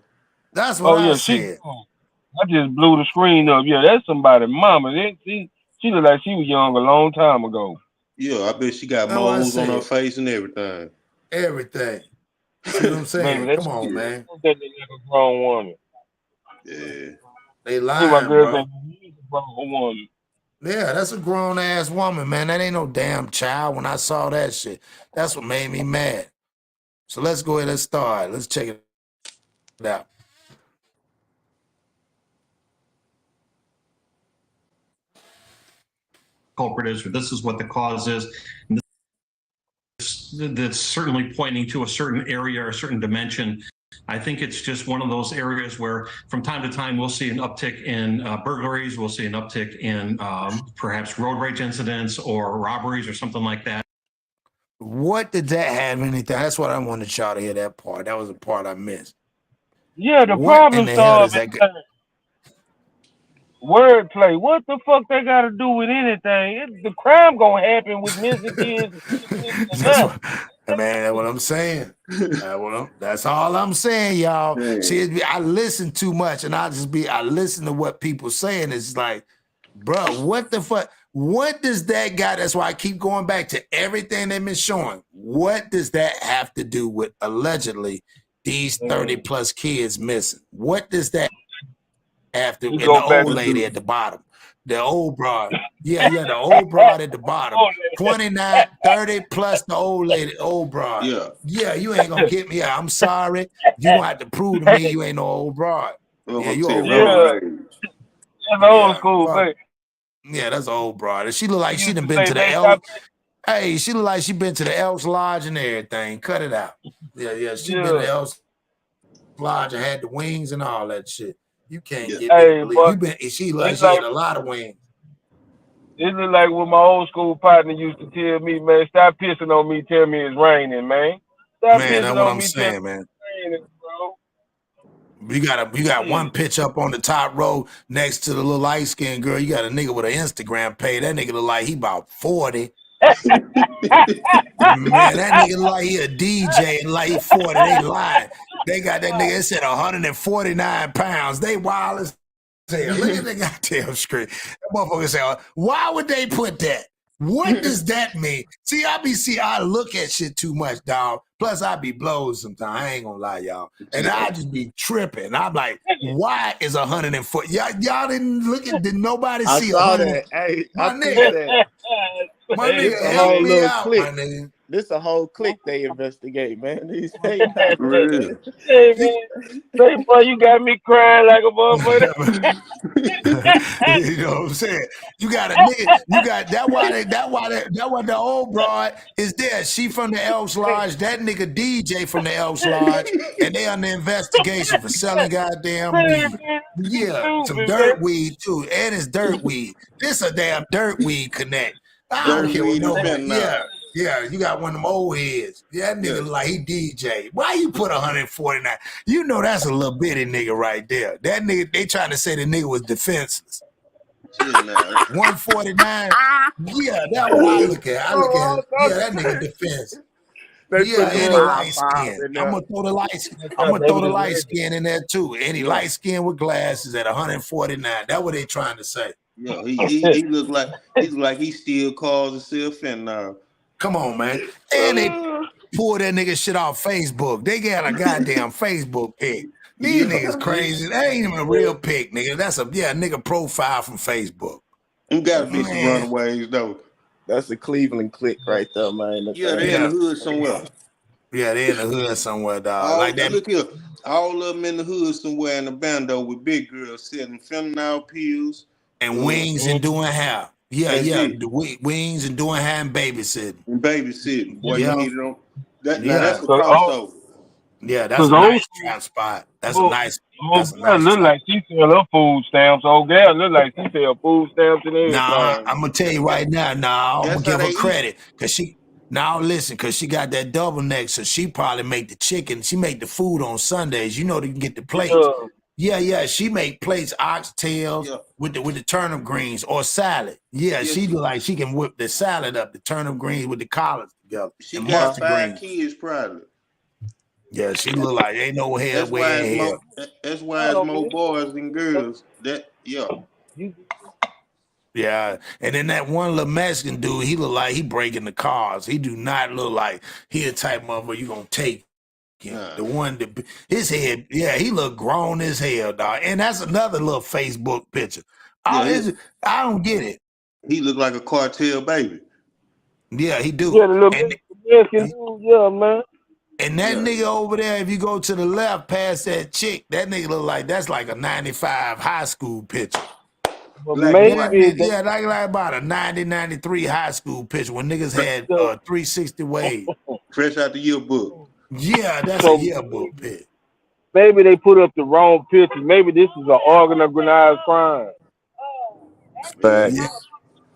That's what I said. I just blew the screen up. Yeah, that's somebody's mama. She looked like she was young a long time ago. Yeah, I bet she got moles on her face and everything. Everything. See what I'm saying? Come on, man. That like a grown woman. Yeah. They lying, bro. Woman. Yeah, that's a grown ass woman, man. That ain't no damn child. When I saw that shit, that's what made me mad. So let's go ahead and start. Let's check it out. Culprit is, or this is what the cause is. That's certainly pointing to a certain area or a certain dimension. I think it's just one of those areas where from time to time we'll see an uptick in burglaries, we'll see an uptick in perhaps road rage incidents or robberies or something like that. What did that have anything? That's what I wanted y'all to hear, that part. That was the part I missed. Yeah, the problem solved. Wordplay. What the fuck they got to do with anything? The crime gonna happen with missing kids. Man, that's what I'm saying. That's all I'm saying, y'all. See, I listen too much, and I listen to what people saying. It's like, bro, what the fuck? What does that got? That's why I keep going back to everything they've been showing. What does that have to do with allegedly these 30 plus kids missing? What does that after, You and the go back old to lady do. at the bottom. The old broad. Yeah, the old broad at the bottom. 29, 30 plus the old lady, old broad. Yeah. Yeah, you ain't gonna get me out. I'm sorry. You gonna have to prove to me you ain't no old broad. Well, Yeah, I'm you gonna old tell you broad. right. That's old Yeah, school, fuck. man. Yeah, that's old broad. And she look like You she used done to been say, to the man, Elks. stop. Hey, she look like she been to the Elks Lodge and everything. Cut it out. Yeah, she been to the Yeah. Elks Lodge and had the wings and all that shit. You can't Yeah. get me to Hey, believe. but She like it's she had like a lot of wings. it's just like what my old school partner used to tell me, man. Stop pissing on me. Tell me it's raining, man. Stop Man, that's pissing what on I'm me. Tell me saying, man. it's raining, bro. You got one pitch up on the top row next to the little light skinned girl. You got a nigga with an Instagram page. That nigga look like he about 40. Man, that nigga look like he a DJ and like he 40. They lying. They got that nigga, it said 149 pounds. They wild as hell. Look at the goddamn screen. That motherfucker say, why would they put that? What does that mean? I look at shit too much, dog. Plus, I be blowed sometimes. I ain't gonna lie, y'all. And I just be tripping. I'm like, why is 140? Y'all didn't look at, did nobody I see saw 100? that. Hey, My I peeped nigga, that. my Hey, nigga, This a help whole me little out, click. my nigga. This a whole click they investigate, man. These ain't not Real. hey, man. Say, boy, you got me crying like a motherfucker. You know what I'm saying? You got a nigga, you got that why the old broad is there. She from the Elks Lodge, that nigga DJ from the Elks Lodge, and they under investigation for selling goddamn weed. Yeah, some Stupid, man. dirt weed too, and it's dirt weed. This a damn dirt weed connect. I don't dirt care what weed and nobody. fentanyl. Yeah, you got one of them old heads. Yeah, that nigga Yeah. look like he DJ. Why you put 149? You know that's a little bitty nigga right there. That nigga, they trying to say the nigga was defenseless. Shit, now. 149. Yeah, that's what I look at. I look at it. Yeah, that nigga defense. They Yeah, put the any light 5 skin. in I'm there. gonna throw the light. I'm Baby, gonna throw the this light legend. skin in there too. Any Yeah. light skin with glasses at 149. That's what they trying to say. Yeah, he look like he steal cars and sell fentanyl. Come on, man. And they pull that nigga shit off Facebook. They got a goddamn Facebook pic. These niggas crazy. That ain't even a real pic, nigga. That's a nigga profile from Facebook. You gotta be some Man. runaways though. That's a Cleveland click right there, man. Yeah, they in the hood somewhere. Yeah, they in the hood somewhere, dog. Like that. Look here, all of them in the hood somewhere in the bando with big girls selling fentanyl pills And wings and doing hair. Yeah, That's it. The wings and doing hair and babysitting. and babysitting. Boy, Yeah. you need them. Now Yeah. that's a crossover. Yeah, that's 'Cause a old nice school- trap spot. That's a Old nice. gal spot. look like she sell her food stamps. Old gal look like she sell food stamps and everything. Nah, I'm gonna tell you right now. Nah, I'm That's gonna give how her they credit because she. Now listen, because she got that double neck, so she probably make the chicken. She make the food on Sundays. You know they can get the plates. Yeah. She make plates, oxtails with the turnip greens or salad. Yeah, she look like she can whip the salad up, the turnip greens with the collards together. She and got mustard 5 greens. kids probably. Yeah, she look like ain't no hair That's why way in it's here. more. That's why it's more boys than girls. Yeah, and then that one little Mexican dude, he look like he breaking the cars. He do not look like he a type motherfucker you gonna take him. The one that his head, he look grown as hell, dog. And that's another little Facebook picture. I don't get it. He look like a cartel baby. Yeah, he do. Yeah, the little Mexican dude, yeah, man. And that nigga over there, if you go to the left past that chick, that nigga look like that's like a 95 high school picture. Maybe like about a 90, 93 high school picture when niggas had 360 wave. Fresh out the yearbook. Yeah, that's a yearbook pic. Maybe they put up the wrong picture. Maybe this is an organized crime. Facts.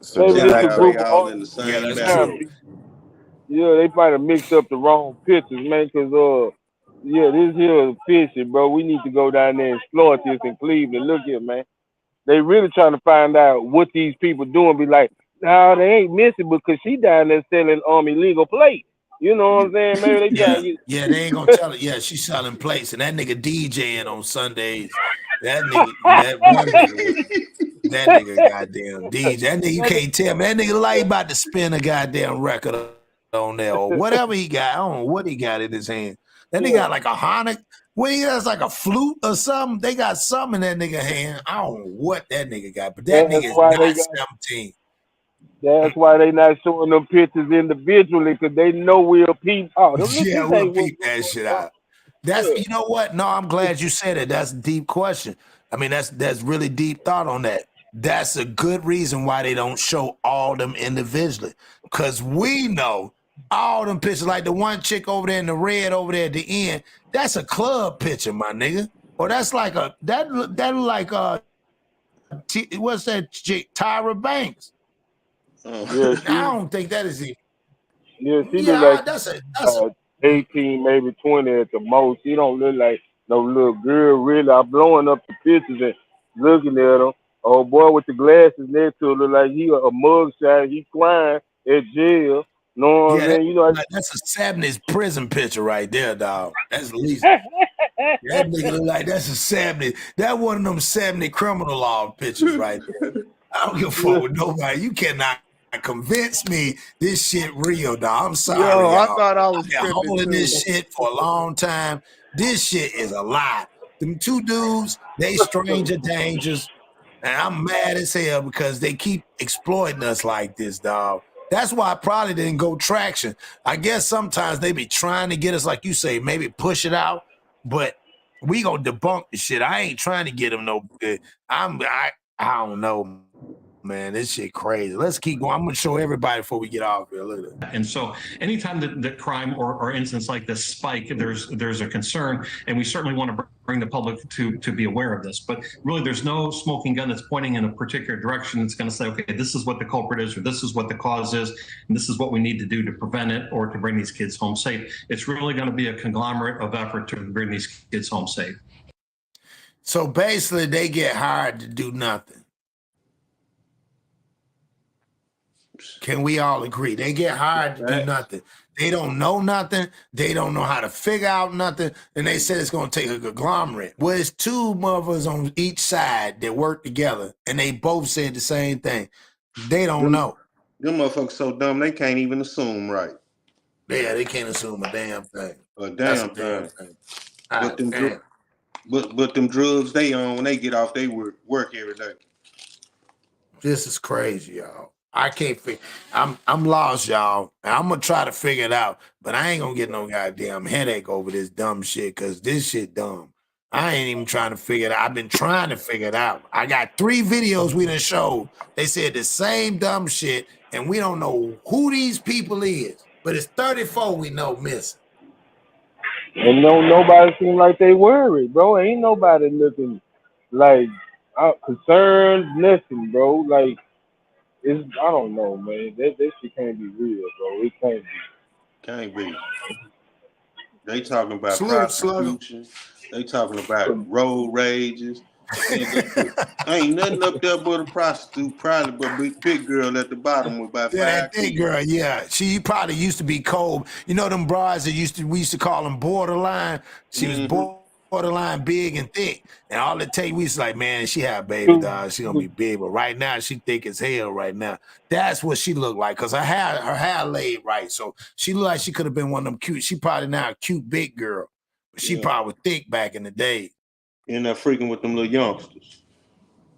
So Maybe this is a group all of in the same that's bag. true. Yeah, they might have mixed up the wrong pictures, man. Cause this here is fishy, bro. We need to go down there and exploit this in Cleveland. Look here, man. They really trying to find out what these people doing. Be like, no, they ain't missing because she down there selling illegal plates. You know what I'm saying? Maybe they trying to get. They ain't gonna tell it. Yeah, she's selling plates, and that nigga DJing on Sundays. That nigga goddamn DJ. That nigga, you can't tell me. That nigga like he about to spin a goddamn record on there or whatever he got. I don't know what he got in his hand. That nigga got like a Hanukkah. What he has, like a flute or something? They got something in that nigga hand. I don't know what that nigga got, but that That's nigga is why not they got. 17. That's why they not showing them pictures individually, because they know we'll peep. Oh, look, Yeah, this we'll ain't what. peep that shit out. That's, you know what? No, I'm glad you said it. That's a deep question. I mean, that's really deep thought on that. That's a good reason why they don't show all them individually. Because we know all them pictures, like the one chick over there in the red over there at the end, that's a club picture, my nigga. Or that's like that look like what's that chick? Tyra Banks. Yeah, I don't think that is even. yeah, she look Yeah, like that's a 18, maybe 20 at the most. She don't look like no little girl, really. I'm blowing up the pictures and looking at them. Oh boy, with the glasses next to her, look like he a mugshot. He crying at jail. Know what I'm Yeah, saying? You know. that's a Sabney's prison picture right there, dog. That's at least that nigga look like that's a 70. That one of them 70 criminal law pictures right there. I don't give a fuck with nobody. You cannot convince me this shit real, dog. I'm sorry, Yo, I y'all. thought I I've was been tripping holding too. this shit for a long time. This shit is a lie. Them two dudes, they stranger dangers. And I'm mad as hell because they keep exploiting us like this, dog. That's why I probably didn't go traction. I guess sometimes they be trying to get us, like you say, maybe push it out, but we gonna debunk the shit. I ain't trying to get them no good. I don't know, man. This shit crazy. Let's keep going. I'm gonna show everybody before we get off here. Look at that. And so anytime that crime or incidents like this spike, there's a concern, and we certainly want to bring the public to be aware of this. But really, there's no smoking gun that's pointing in a particular direction that's going to say, okay, this is what the culprit is, or this is what the cause is, and this is what we need to do to prevent it or to bring these kids home safe. It's really going to be a conglomerate of effort to bring these kids home safe. So basically, they get hired to do nothing. Can we all agree? They get hired to do nothing. They don't know nothing. They don't know how to figure out nothing. And they said it's going to take a conglomerate. Well, it's two motherfuckers on each side that work together, and they both said the same thing. They don't know. Them motherfuckers so dumb they can't even assume right. Yeah, they can't assume a damn thing. A damn thing. But them drugs they own when they get off, they work every day. This is crazy, y'all. I can't figure. I'm lost, y'all. And I'm gonna try to figure it out, but I ain't gonna get no goddamn headache over this dumb shit because this shit dumb. I ain't even trying to figure it out. I've been trying to figure it out. I got 3 videos we done showed. They said the same dumb shit, and we don't know who these people is. But it's 34 we know missing. And nobody seem like they worried, bro. Ain't nobody looking like concerned, nothing, bro. Like, I don't know, man. That shit can't be real, bro. It can't be. Can't be. They talking about prostitution. They talking about road rages. Ain't nothing up there but a prostitute, probably, but big girl at the bottom with about 5 that big girl, yeah. She probably used to be cold. You know them bras that we used to call them borderline. She was borderline big and thick. And all it take, we was like, man, she had a baby, dog. She gonna be big. But right now, she thick as hell right now. That's what she looked like. Cause her hair laid right. So she looked like she could have been one of them cute. She probably now a cute big girl. But she probably was thick back in the day. And they're freaking with them little youngsters.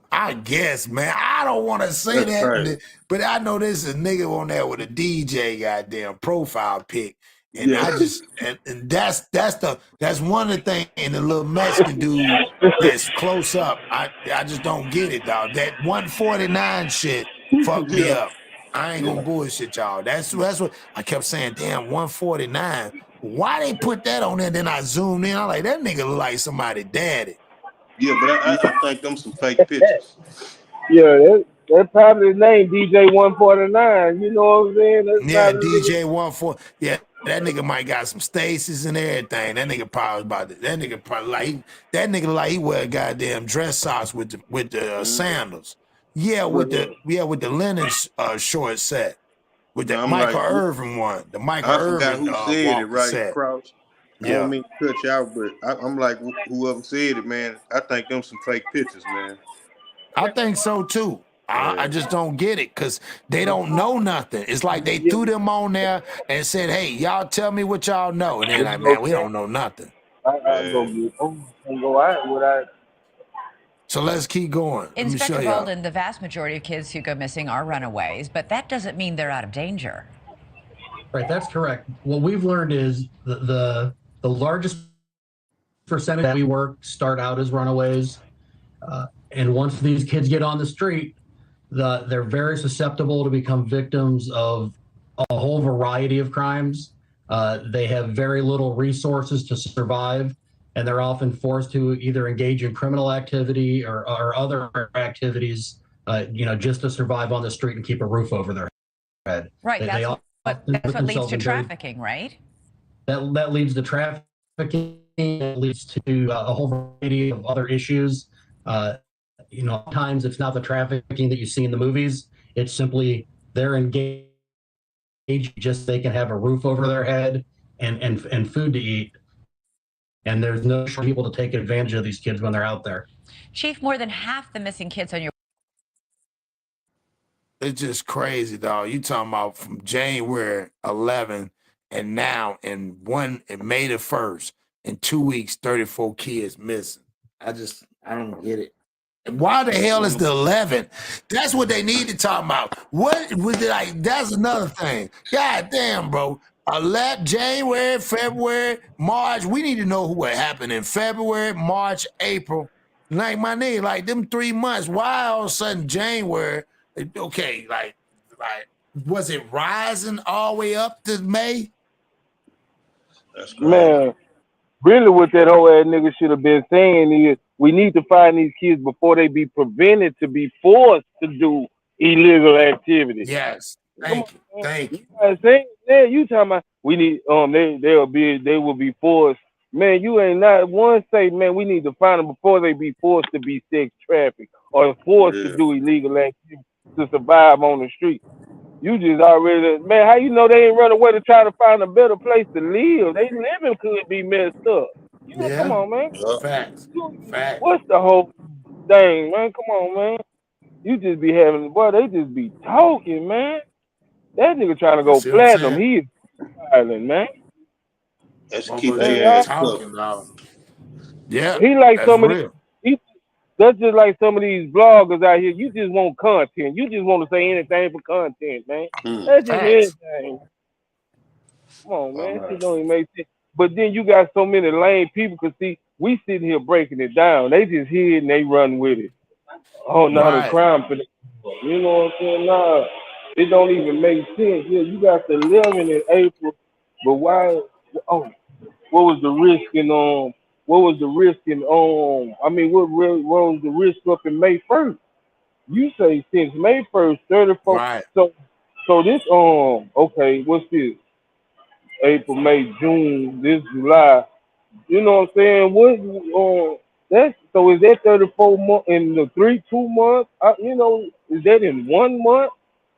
I guess, man. I don't want to say That's that, crazy. but I know there's a nigga on there with a DJ goddamn profile pic, and I just and that's one of the things. And the little Mexican dude that's close up, I just don't get it, dog. That 149 shit fucked me up. I ain't gonna bullshit y'all. That's what I kept saying. Damn, 149. Why they put that on there? Then I zoomed in. I'm like, that nigga look like somebody daddy. Yeah, but I think them some fake pictures. Yeah, that's probably his name, DJ 149. You know what I'm saying? That's DJ 14. Yeah, that nigga might got some Stacy's and everything. That nigga probably about that. That nigga probably like he wear goddamn dress socks with the sandals. Yeah, with the linen short set. With the Michael Irvin one. The Michael Irvin. I forgot who said it, right, set. Cross? I don't mean to cut you out, but I'm like, whoever said it, man, I think them some fake pictures, man. I think so too. I just don't get it because they don't know nothing. It's like they threw them on there and said, hey, y'all tell me what y'all know. And they're like, man, we don't know nothing. I go get. I go out without. So let's keep going. Let me show Inspector y'all. Bolden, the vast majority of kids who go missing are runaways, but that doesn't mean they're out of danger. Right, that's correct. What we've learned is the largest percentage that we work start out as runaways, and once these kids get on the street, they're very susceptible to become victims of a whole variety of crimes. They have very little resources to survive, and they're often forced to either engage in criminal activity or other activities, just to survive on the street and keep a roof over their head. Right, that's what leads to trafficking, right? That leads to trafficking. It leads to a whole variety of other issues. Sometimes it's not the trafficking that you see in the movies. It's simply they're engaged just so they can have a roof over their head and food to eat. And there's no people to take advantage of these kids when they're out there. Chief, more than half the missing kids on your... It's just crazy, dog. You talking about from January 11 and now in May the 1st, in 2 weeks, 34 kids missing. I don't get it. Why the hell is the 11th? That's what they need to talk about. What was it like? That's another thing. God damn, bro. January, February, March. We need to know what happened in February, March, April. Like my nigga, like them 3 months. Why all of a sudden January? Okay, like was it rising all the way up to May? That's crazy. Man, really what that whole ass nigga should have been saying is we need to find these kids before they be prevented to be forced to do illegal activity. Yes. Thank you. Thank you. You know what I'm saying? Yeah, you talking about we need they will be forced. Man, you ain't not one say, man, we need to find them before they be forced to be sex trafficked or forced to do illegal activity to survive on the street. You just already, man, how you know they ain't run away to try to find a better place to live? They living could be messed up. You know, come on, man. Facts. Facts. What's the whole thing, man? Come on, man. You just be having, boy, they just be talking, man. That nigga trying to go platinum. He is violent, man. That's keep their ass talking, dog. Yeah. He like some of these. That's just like some of these bloggers out here. You just want content. You just want to say anything for content, man. That's just anything. Come on, man. It don't even make sense. But then you got so many lame people. Cause see, we sitting here breaking it down. They just hear it and they run with it. Oh, not a crime for them. You know what I'm saying? Nah, it don't even make sense. Yeah, you got the 11 in April, but why? Oh, what was the risk in What was the risk in what was the risk up in May 1st? You say since May 1st, 34. Right. So this okay, what's this? April, May, June, this July. You know what I'm saying? What that's so is that 34 months in the 2 months? Is that in 1 month?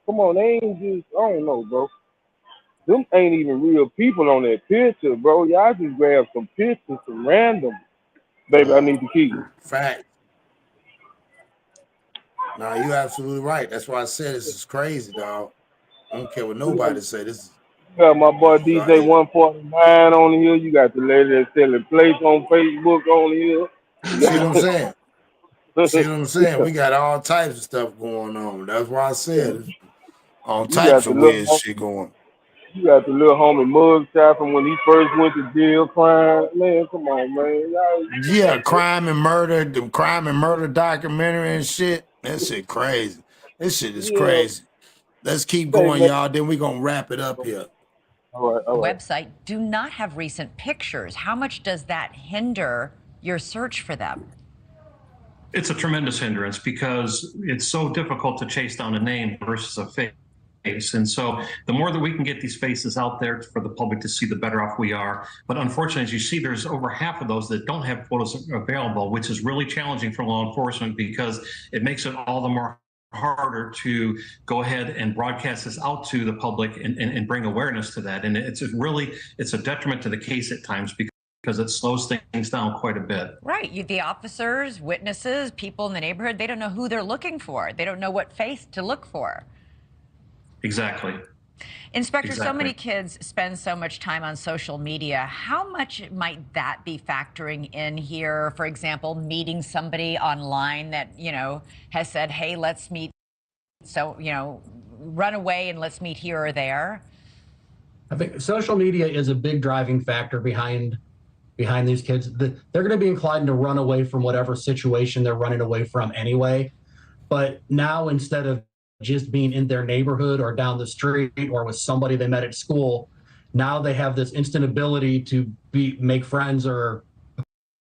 Come on, they ain't just I don't know, bro. Them ain't even real people on that picture, bro. Y'all just grab some pictures, some random. Baby, I need to keep. Fact. No, you're absolutely right. That's why I said this is crazy, dog. I don't care what nobody say. This is. You got my boy DJ 149 on here. You got the lady that's selling plates on Facebook on here. See what I'm saying? See what I'm saying? We got all types of stuff going on. That's why I said all types of weird shit going. You got the little homie mugshot from when he first went to jail crying. Man, come on, man. Yeah, crime and murder, the crime and murder documentary and shit. That shit crazy. This shit is crazy. Let's keep going, y'all. Then we're going to wrap it up here. All right. Website do not have recent pictures. How much does that hinder your search for them? It's a tremendous hindrance because it's so difficult to chase down a name versus a face. And so the more that we can get these faces out there for the public to see, the better off we are. But unfortunately, as you see, there's over half of those that don't have photos available, which is really challenging for law enforcement because it makes it all the more harder to go ahead and broadcast this out to the public and bring awareness to that. And it's a detriment to the case at times because it slows things down quite a bit. Right. The officers, witnesses, people in the neighborhood, they don't know who they're looking for. They don't know what face to look for. Exactly. Inspector, so many Exactly. kids spend so much time on social media. How much might that be factoring in here? For example, meeting somebody online that, has said, hey, let's meet. So, run away and let's meet here or there. I think social media is a big driving factor behind these kids. They're going to be inclined to run away from whatever situation they're running away from anyway. But now, instead of just being in their neighborhood or down the street or with somebody they met at school, now they have this instant ability to make friends or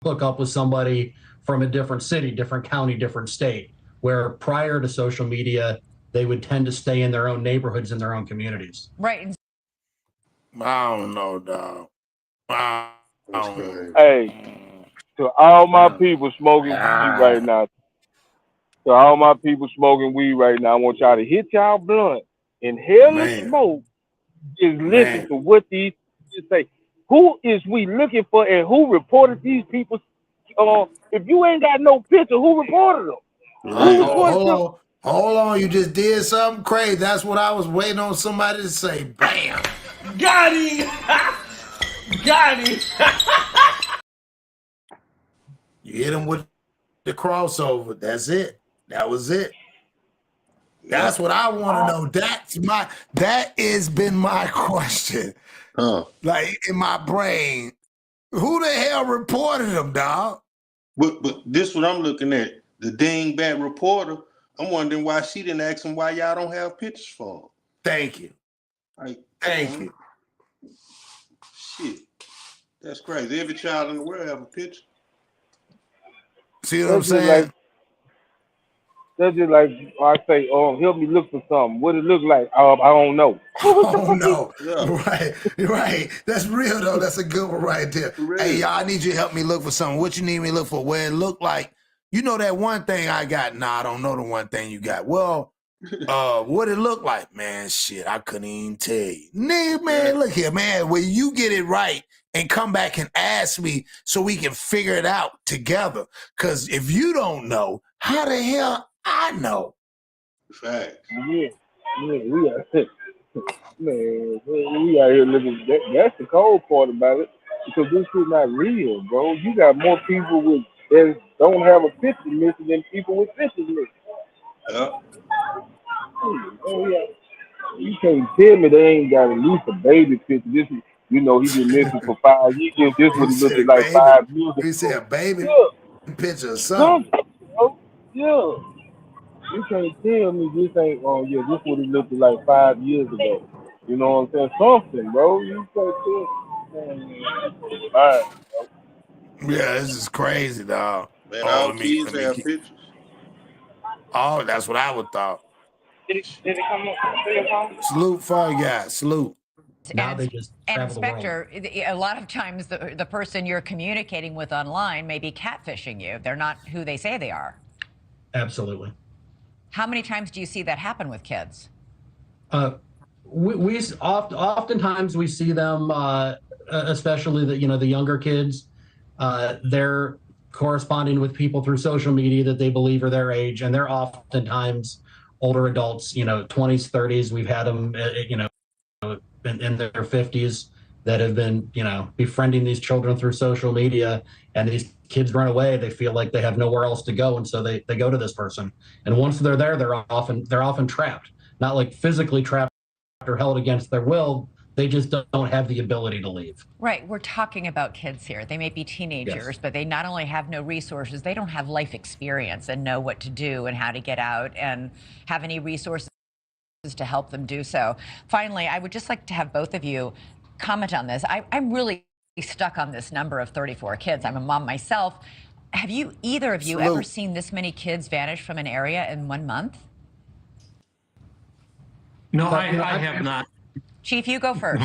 hook up with somebody from a different city, different county, different state, where prior to social media, they would tend to stay in their own neighborhoods and their own communities. Right. I don't know, dog. Hey, to all my people smoking weed right now, I want y'all to hit y'all blunt, inhale the smoke, just listen to what these people say. Who is we looking for and who reported these people? If you ain't got no picture, who reported them? Who reported them? Hold on, you just did something crazy. That's what I was waiting on somebody to say. Bam! Got him! Got him! You hit him with the crossover. That's it. That was it. That's what I want to know. That has been my question. Like in my brain, who the hell reported him, dog? But this what I'm looking at. The dingbat reporter. I'm wondering why she didn't ask him why y'all don't have pictures for him. Thank you. Thank you. Shit. That's crazy. Every child in the world have a picture. See what I'm saying? That's just like I say, help me look for something. What it look like? I don't know. Oh no. Right. That's real though. That's a good one right there. Hey, y'all, I need you to help me look for something. What you need me to look for? Where it look like, you know that one thing I got? Nah, I don't know the one thing you got. Well, what it look like? Man, shit, I couldn't even tell you. Man, look here, man. Will you get it right and come back and ask me so we can figure it out together? Because if you don't know, how the hell I know? Fact. Yeah, we are. Man, we out here living. That's the cold part about it, because this shit not real, bro. You got more people that don't have a picture missing than people with pictures missing. Oh yeah. You can't tell me they ain't got at least a baby picture. This is, he been missing for 5 years. This would have looked like 5 years ago. You said a baby picture or Something, something. bro. Yeah. You can't tell me this ain't, this would have looked like 5 years ago. You know what I'm saying? Something, bro. You can't tell me. Alright, Yeah, this is crazy, dog. Man, all kids have keep. pictures. Oh, that's what I would thought. Did it come up to your phone? Salute for you guys. Salute. Now they just travel the world. Inspector, a lot of times the person you're communicating with online may be catfishing you. They're not who they say they are. Absolutely. How many times do you see that happen with kids? Oftentimes we see them, especially the younger kids. They're corresponding with people through social media that they believe are their age, and they're oftentimes older adults. 20s, 30s. We've had them, in their 50s that have been, befriending these children through social media, and these kids run away. They feel like they have nowhere else to go, and so they go to this person. And once they're there, they're often trapped, not like physically trapped or held against their will. They just don't have the ability to leave. Right. We're talking about kids here. They may be teenagers, Yes. but they not only have no resources, they don't have life experience and know what to do and how to get out and have any resources to help them do so. Finally, I would just like to have both of you comment on this. I'm really stuck on this number of 34 kids. I'm a mom myself. Have either of you ever seen this many kids vanish from an area in 1 month? No, I have not. Chief, you go first.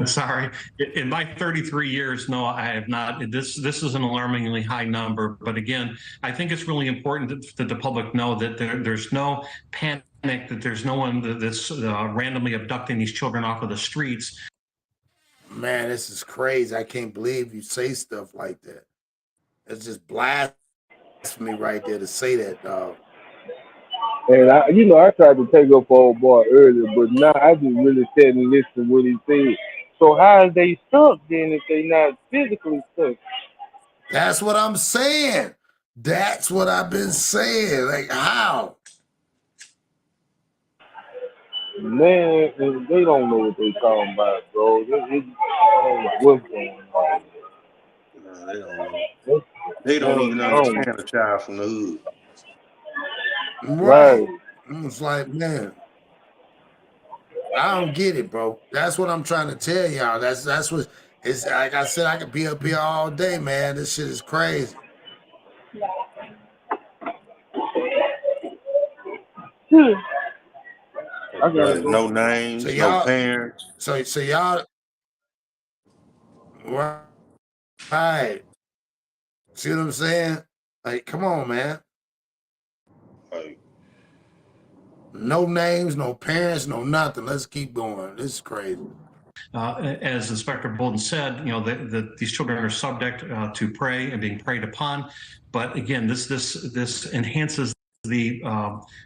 Sorry. In my 33 years, no, I have not. This is an alarmingly high number. But again, I think it's really important that the public know that there's no panic, that there's no one that's randomly abducting these children off of the streets. Man, this is crazy. I can't believe you say stuff like that. It's just blasphemy right there to say that, dog. And I tried to take up for old boy earlier, but now I just really sat and listened to what he said. So how is they stuck then if they not physically stuck? That's what I'm saying. That's what I've been saying. Like, how? Man, they don't know what they talking about, bro. I don't know what's going on. No, they don't know. They don't even Oh, understand a child from the hood. Right. right. It's like, man, I don't get it, bro. That's what I'm trying to tell y'all. That's what it's like. I said, I could be up here all day, man. This shit is crazy. Right. No names, So no y'all, parents. so y'all, right? See what I'm saying? Like, come on, man. Like, no names, no parents, no nothing. Let's keep going. This is crazy. As Inspector Bolden said, you know, these children are subject to prey and being preyed upon. But again, this enhances the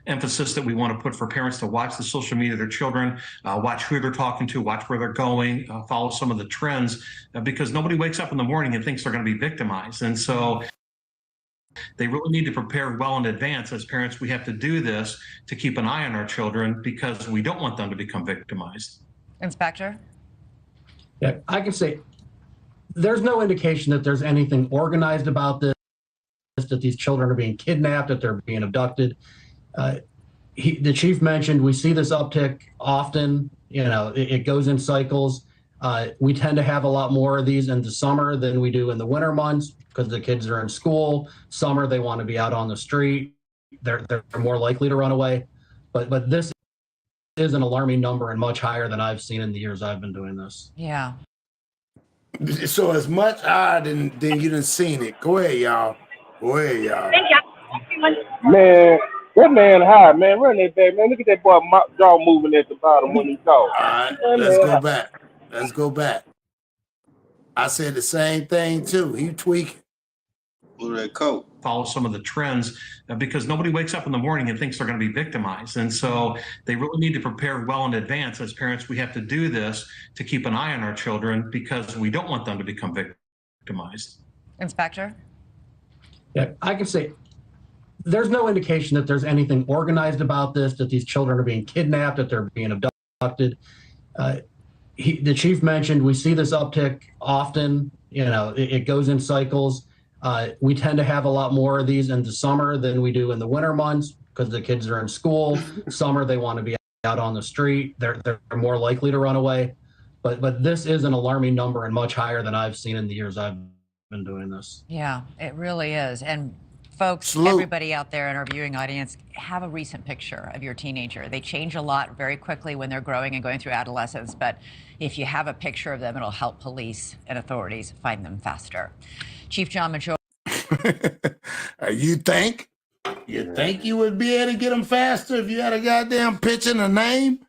emphasis that we want to put for parents to watch the social media of their children, watch who they're talking to, watch where they're going, follow some of the trends, because nobody wakes up in the morning and thinks they're going to be victimized. And so they really need to prepare well in advance. As parents, we have to do this to keep an eye on our children because we don't want them to become victimized. Inspector? Yeah, I can say there's no indication that there's anything organized about this, that these children are being kidnapped, that they're being abducted. The chief mentioned we see this uptick often. You know, it goes in cycles. We tend to have a lot more of these in the summer than we do in the winter months because the kids are in school. Summer, they want to be out on the street. They're more likely to run away. But this is an alarming number and much higher than I've seen in the years I've been doing this. Yeah. So it's much higher than you done seen it. Go ahead, y'all. Go ahead, y'all. Man, that man high, man. Run that back, man. Look at that boy jaw moving at the bottom when he talks. All right, let's go back. Let's go back. I said the same thing too. He tweaking. Look at that coat. Follow some of the trends because nobody wakes up in the morning and thinks they're going to be victimized. And so they really need to prepare well in advance. As parents, we have to do this to keep an eye on our children because we don't want them to become victimized. Inspector? Yeah, I can say there's no indication that there's anything organized about this, that these children are being kidnapped, that they're being abducted. The chief mentioned we see this uptick often. You know, it goes in cycles. We tend to have a lot more of these in the summer than we do in the winter months because the kids are in school. Summer, they want to be out on the street. They're more likely to run away. But this is an alarming number and much higher than I've seen in the years I've been doing this. Yeah, it really is. And folks, everybody out there in our viewing audience, have a recent picture of your teenager. They change a lot very quickly when they're growing and going through adolescence, but if you have a picture of them, it'll help police and authorities find them faster. Chief John Majoy. You think you would be able to get them faster if you had a goddamn picture and a name?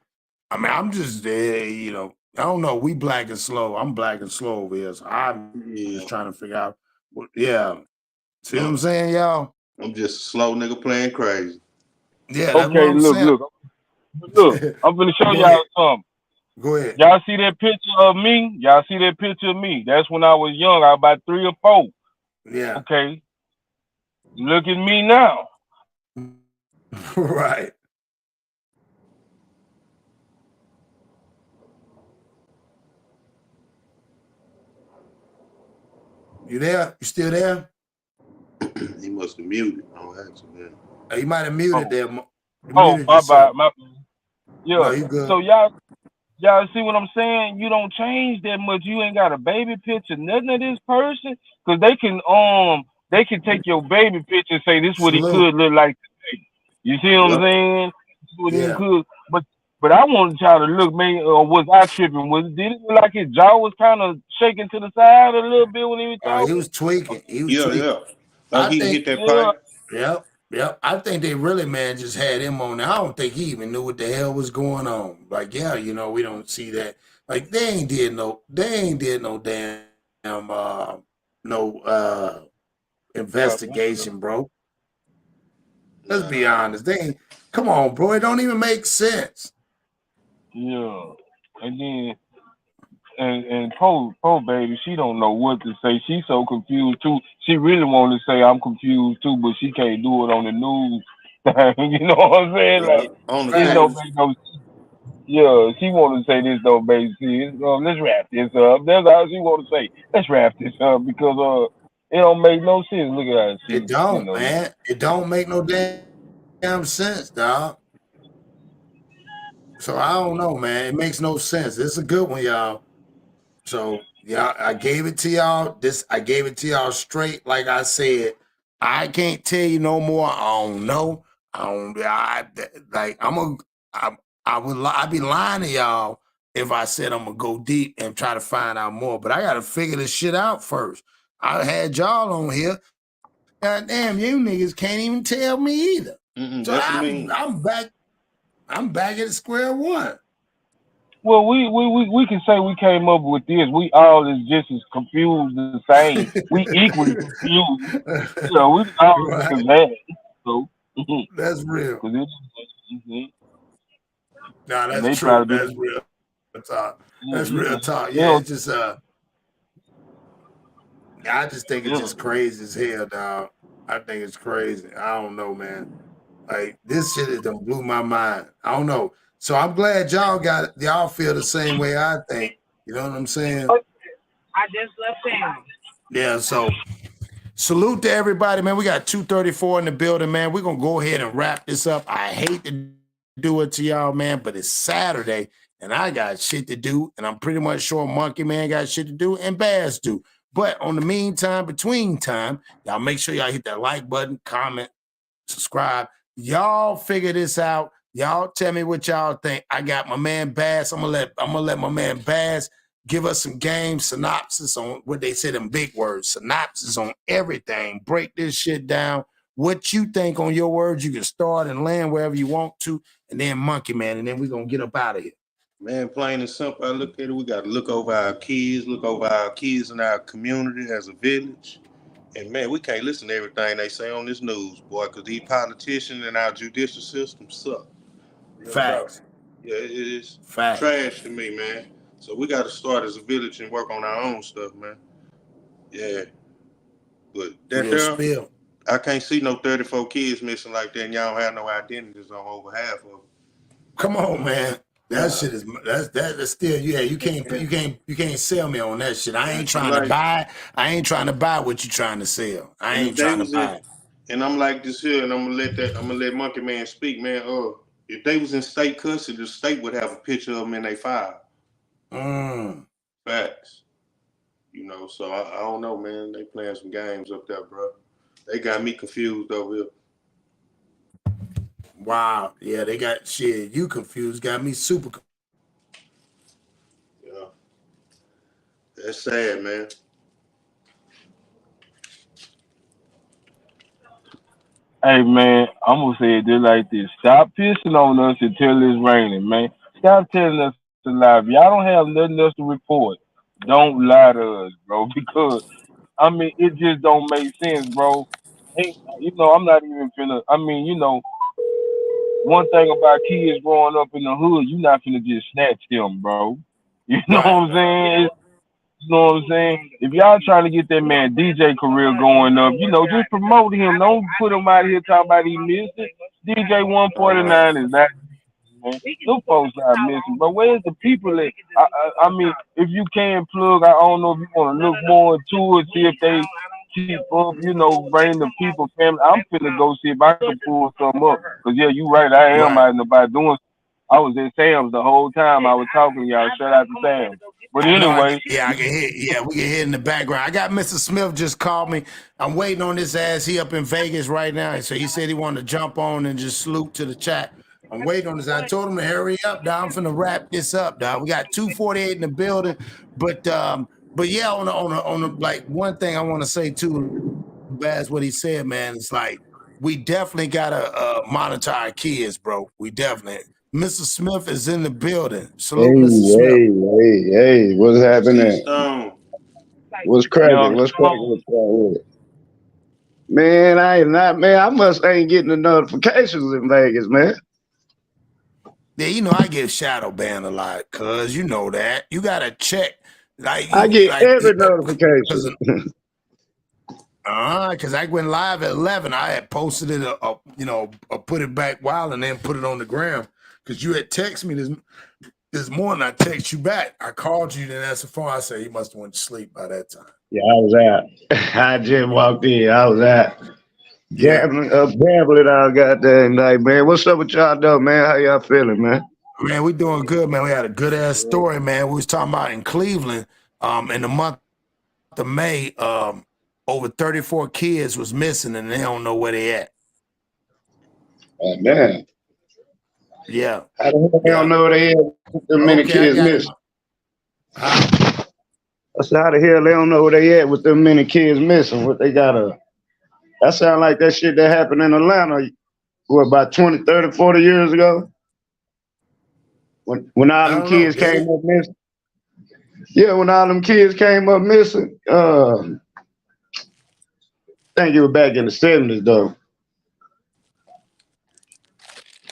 I mean, I'm just you know, I don't know. We black and slow. I'm black and slow over here, so I'm just trying to figure out. See what I'm saying, y'all? I'm just a slow nigga playing crazy. Yeah, that's what I'm saying. Look. I'm gonna show y'all something. Go ahead. Y'all see that picture of me? Y'all see that picture of me? That's when I was young. I was about 3 or 4. Yeah. Okay. Look at me now. Right. You there? You still there? He must have muted. On accident. He might have muted there. My bad. Yeah. No, you good. So y'all see what I'm saying? You don't change that much. You ain't got a baby picture, nothing of this person, because they can take your baby picture and say this is what he could look like today. You see what I'm saying? This is what he could. But I wanted y'all to look, man, or was I tripping? Did it look like his jaw was kind of shaking to the side a little bit when he was talking? He was tweaking. Yeah. Like he hit that pipe. Yep. I think they really, man, just had him on there. I don't think he even knew what the hell was going on. Like, yeah, you know, we don't see that. Like, they ain't did no damn investigation, bro. Let's be honest. Come on, bro. It don't even make sense. Yeah. And then and poor baby, she don't know what to say. She's so confused too. She really want to say I'm confused too, but she can't do it on the news. You know what I'm saying? Like On the it don't case. make no. Yeah, she want to say this don't make sense. Let's wrap this up. That's all she want to say. Let's wrap this up because it don't make no sense. Look at her. It She, you don't, know, man. It don't make no damn sense, dog. So I don't know, man. It makes no sense. It's a good one, y'all. So yeah, I gave it to y'all. I gave it to y'all straight. Like I said, I can't tell you no more. I don't know. I'd be lying to y'all if I said I'm gonna go deep and try to find out more. But I gotta figure this shit out first. I had y'all on here. God damn, you niggas can't even tell me either. So I'm back. I'm back at square one. well, we can say we came up with this. We all is just as confused the same. We equally confused. You know, we all Right. the same. So That's real. Nah, and that's they true. probably That's real talk. That's yeah, real talk. you Yeah, know, it's just I just think it's just crazy as hell, dog. I think it's crazy. I don't know, man. Like this shit is done blew my mind. I don't know. So I'm glad y'all feel the same way I think. You know what I'm saying? I just left town. Yeah, so salute to everybody, man. We got 234 in the building, man. We're gonna go ahead and wrap this up. I hate to do it to y'all, man, but it's Saturday and I got shit to do, and I'm pretty much sure Monkey Man got shit to do and Bass do. But on the meantime, between time, y'all make sure y'all hit that like button, comment, subscribe. Y'all figure this out. Y'all tell me what y'all think. I got my man Bass. I'm gonna let my man Bass give us some game synopsis on what they said in big words. Synopsis on everything. Break this shit down. What you think on your words, you can start and land wherever you want to, and then Monkey Man, and then we're gonna get up out of here. Man, plain and simple, I look at it, we got to look over our kids in our community as a village. And man, we can't listen to everything they say on this news, boy, because these politicians and our judicial system suck. Real Facts. talk. Yeah, it is Facts. trash to me, man. So we got to start as a village and work on our own stuff, man. Yeah. But that I can't see no 34 kids missing like that, and y'all don't have no identities on over half of them. Come on, man. That shit is that's still you can't sell me on that shit. I ain't trying to buy. I ain't trying to buy what you trying to sell. I ain't trying to buy. And I'm like this here, and I'm gonna let Monkey Man speak, man. If they was in state custody, the state would have a picture of them in their file. Facts. You know, so I don't know, man. They playing some games up there, bro. They got me confused over here. Wow. Yeah, they got shit. You confused. Got me super. Yeah. That's sad, man. Hey man, I'm gonna say it just like this. Stop pissing on us until it's raining, man. Stop telling us to lie. If y'all don't have nothing else to report, don't lie to us, bro. Because I mean, it just don't make sense, bro. Hey, you know, I'm not even finna. I mean, you know, one thing about kids growing up in the hood, you not finna just snatch them, bro. You know what I'm saying? You know what I'm saying? If y'all trying to get that man DJ career going up, you know, just promote him. Don't put him out here talking about he missed it. DJ 149 is not. Man. Them folks are missing, but where's the people at? I mean, if you can plug, I don't know if you want to look more into it, see if they keep up, you know, bring the people, family. I'm finna go see if I can pull something up. Cause yeah, you right, I am out and about doing. I was at Sam's the whole time I was talking to y'all. Shout out to Sam's. But anyway, I can hear. Yeah, we can hear in the background. I got Mr. Smith just called me. I'm waiting on this ass. He up in Vegas right now, so he said he wanted to jump on and just salute to the chat. I'm waiting on this. I told him to hurry up, dog. I'm finna wrap this up, dog. We got 248 in the building, but yeah, on a like one thing I want to say too, Baz, what he said, man. It's like we definitely gotta monitor our kids, bro. We definitely. Mr. Smith is in the building. Salute, Mr. Smith. Hey, what's happening? What's cracking? What's cracking with it? Man, I ain't not, man. I must ain't getting the notifications in Vegas, man. Yeah, you know, I get shadow banned a lot, cuz you know that. You gotta check. Like I you get like every notification. because I went live at 11. I had posted it, put it back while and then put it on the ground. Because you had texted me this morning. I text you back. I called you, then answered the phone. I said, you must have went to sleep by that time. Yeah, I was out. I just walked in. I was out. Gambling out goddamn night, man. What's up with y'all though, man? How y'all feeling, man? Man, we doing good, man. We had a good ass story, man. We was talking about in Cleveland, in the month of May, over 34 kids was missing and they don't know where they at. Oh man. Yeah. How the hell they don't know where they at with them many kids missing? I said, how the hell they don't know where they at with them many kids missing? What they got that sound like that shit that happened in Atlanta, what, about 20, 30, 40 years ago? When all them kids came up missing. Yeah, when all them kids came up missing, I think it was back in the 70s though.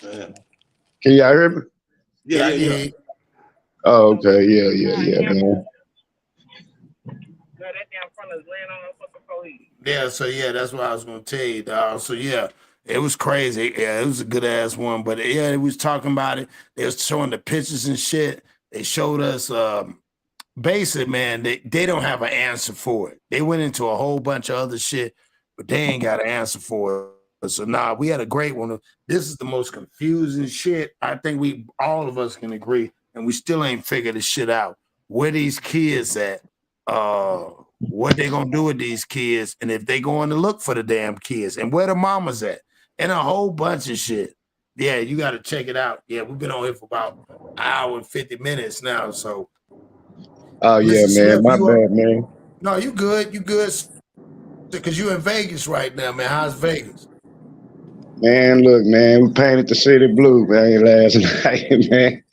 Can y'all hear me? Yeah. Oh, okay, yeah, man. Yeah, so yeah, that's what I was gonna tell you, dog. So yeah, it was crazy. Yeah, it was a good ass one. But yeah, it was talking about it. They was showing the pictures and shit. They showed us basically, man, they don't have an answer for it. They went into a whole bunch of other shit, but they ain't got an answer for it. So we had a great one. This is the most confusing shit. I think all of us can agree, and we still ain't figured this shit out. Where these kids at? What they gonna do with these kids, and if they going to look for the damn kids, and where the mamas at, and a whole bunch of shit. Yeah, you got to check it out. Yeah, we've been on here for about an hour and 50 minutes now. So, oh yeah, man, Smith, my bad, man. No, you good, because you in Vegas right now, man. How's Vegas? Man, look, man, we painted the city blue, man, last night, man.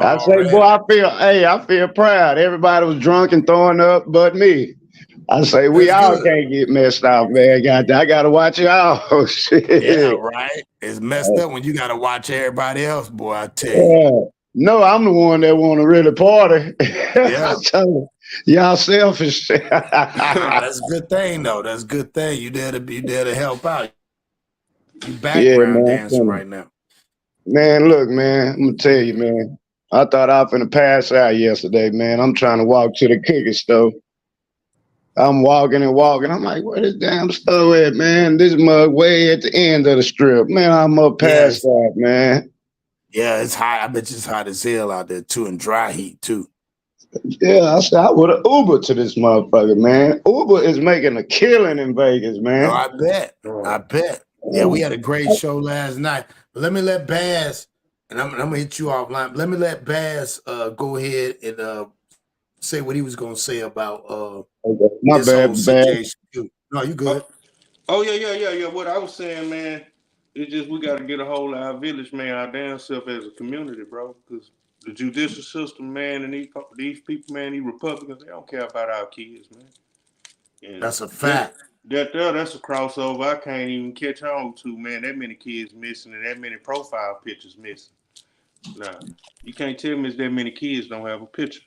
I say, boy, I feel proud. Everybody was drunk and throwing up but me. I say, we all can't get messed up, man. I got to watch y'all. Oh, shit. Yeah, right. It's messed up when you got to watch everybody else, boy, I tell you. Yeah. No, I'm the one that want to really party. Yeah. Y'all selfish. That's a good thing, though. That's a good thing. You there to help out. You background dancing right now. Man, look, man, I'm gonna tell you, man. I thought I was finna pass out yesterday, man. I'm trying to walk to the cookie store. I'm walking and walking. I'm like, where this damn store at, man? This mug way at the end of the strip. Man, I'm up past that, man. Yeah, it's hot. I bet you it's hot as hell out there, too, and dry heat, too. Yeah, I said, I would have Uber to this motherfucker, man. Uber is making a killing in Vegas, man. No, I bet. Yeah, we had a great show last night. But let me let Baz, and I'm gonna hit you offline. Let me let Baz go ahead and say what he was gonna say about my bad, situation. No, you good. Oh yeah. What I was saying, man, it's just we gotta get a hold of our village, man, our damn self as a community, bro. Because the judicial system, man, and these people, man, these Republicans, they don't care about our kids, man. And that's a fact. That's a crossover I can't even catch on to, man. That many kids missing and that many profile pictures missing. Nah, you can't tell me it's that many kids don't have a picture.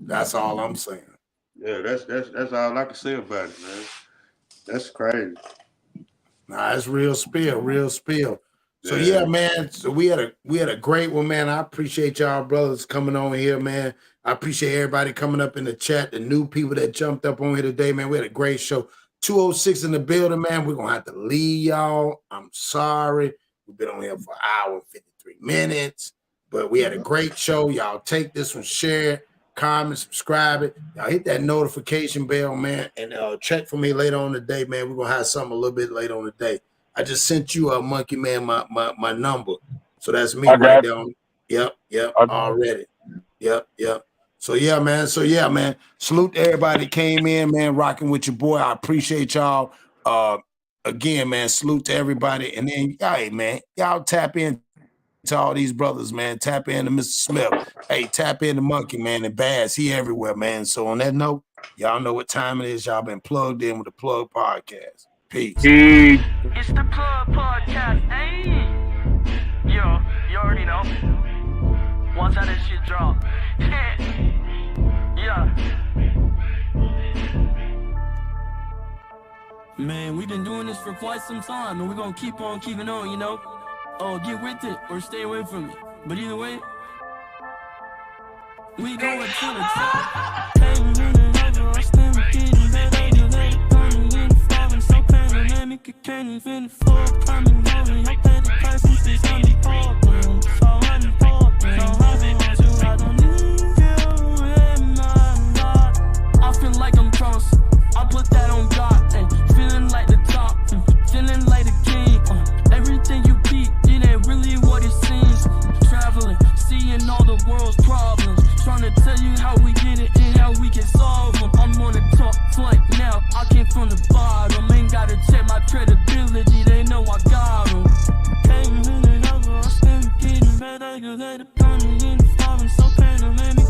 That's all I'm saying. Yeah, that's all I can say about it, man. That's crazy. Nah, it's real spill. So yeah, man. So we had a great one, man. I appreciate y'all brothers coming on here, man. I appreciate everybody coming up in the chat, the new people that jumped up on here today, man. We had a great show. 206 in the building, man. We're gonna have to leave y'all. I'm sorry. We've been on here for an hour and 53 minutes, but we had a great show. Y'all take this one, share it, comment, subscribe it. Y'all hit that notification bell, man, and check for me later on today, man. We're gonna have something a little bit later on today. I just sent you a Monkey Man my number, so that's me right there. Yep, already. Yep. So yeah, man. Salute to everybody came in, man, rocking with your boy. I appreciate y'all. Again, man, salute to everybody. And then, hey, man, y'all tap in to all these brothers, man. Tap in to Mr. Smith. Hey, tap in to Monkey Man and Baz. He everywhere, man. So on that note, Y'all know what time it is. Y'all been plugged in with the Plug Podcast. Peace. It's the Plug Podcast, hey. Yo, you already know. Once that shit drop. Yeah. Man, we've been doing this for quite some time, and we're gonna keep on keeping on, you know? Oh, get with it or stay away from it. But either way, we going to the top. Can't even afford coming over. You pay the price and she's unimportant. So unimportant. So I don't need you in my life. I feel like I'm crossed. I put that on God. Feeling like the top. Feeling like the king. Everything you beat, it ain't really what it seems. Traveling, seeing all the world's problems. Trying to tell you how we get it and how we can solve them. I'm on the top flight now. I came from the bottom. Ain't gotta check my credibility. They know I got them. Came in and over. I still getting better. You let it come in. Falling so painful. Let me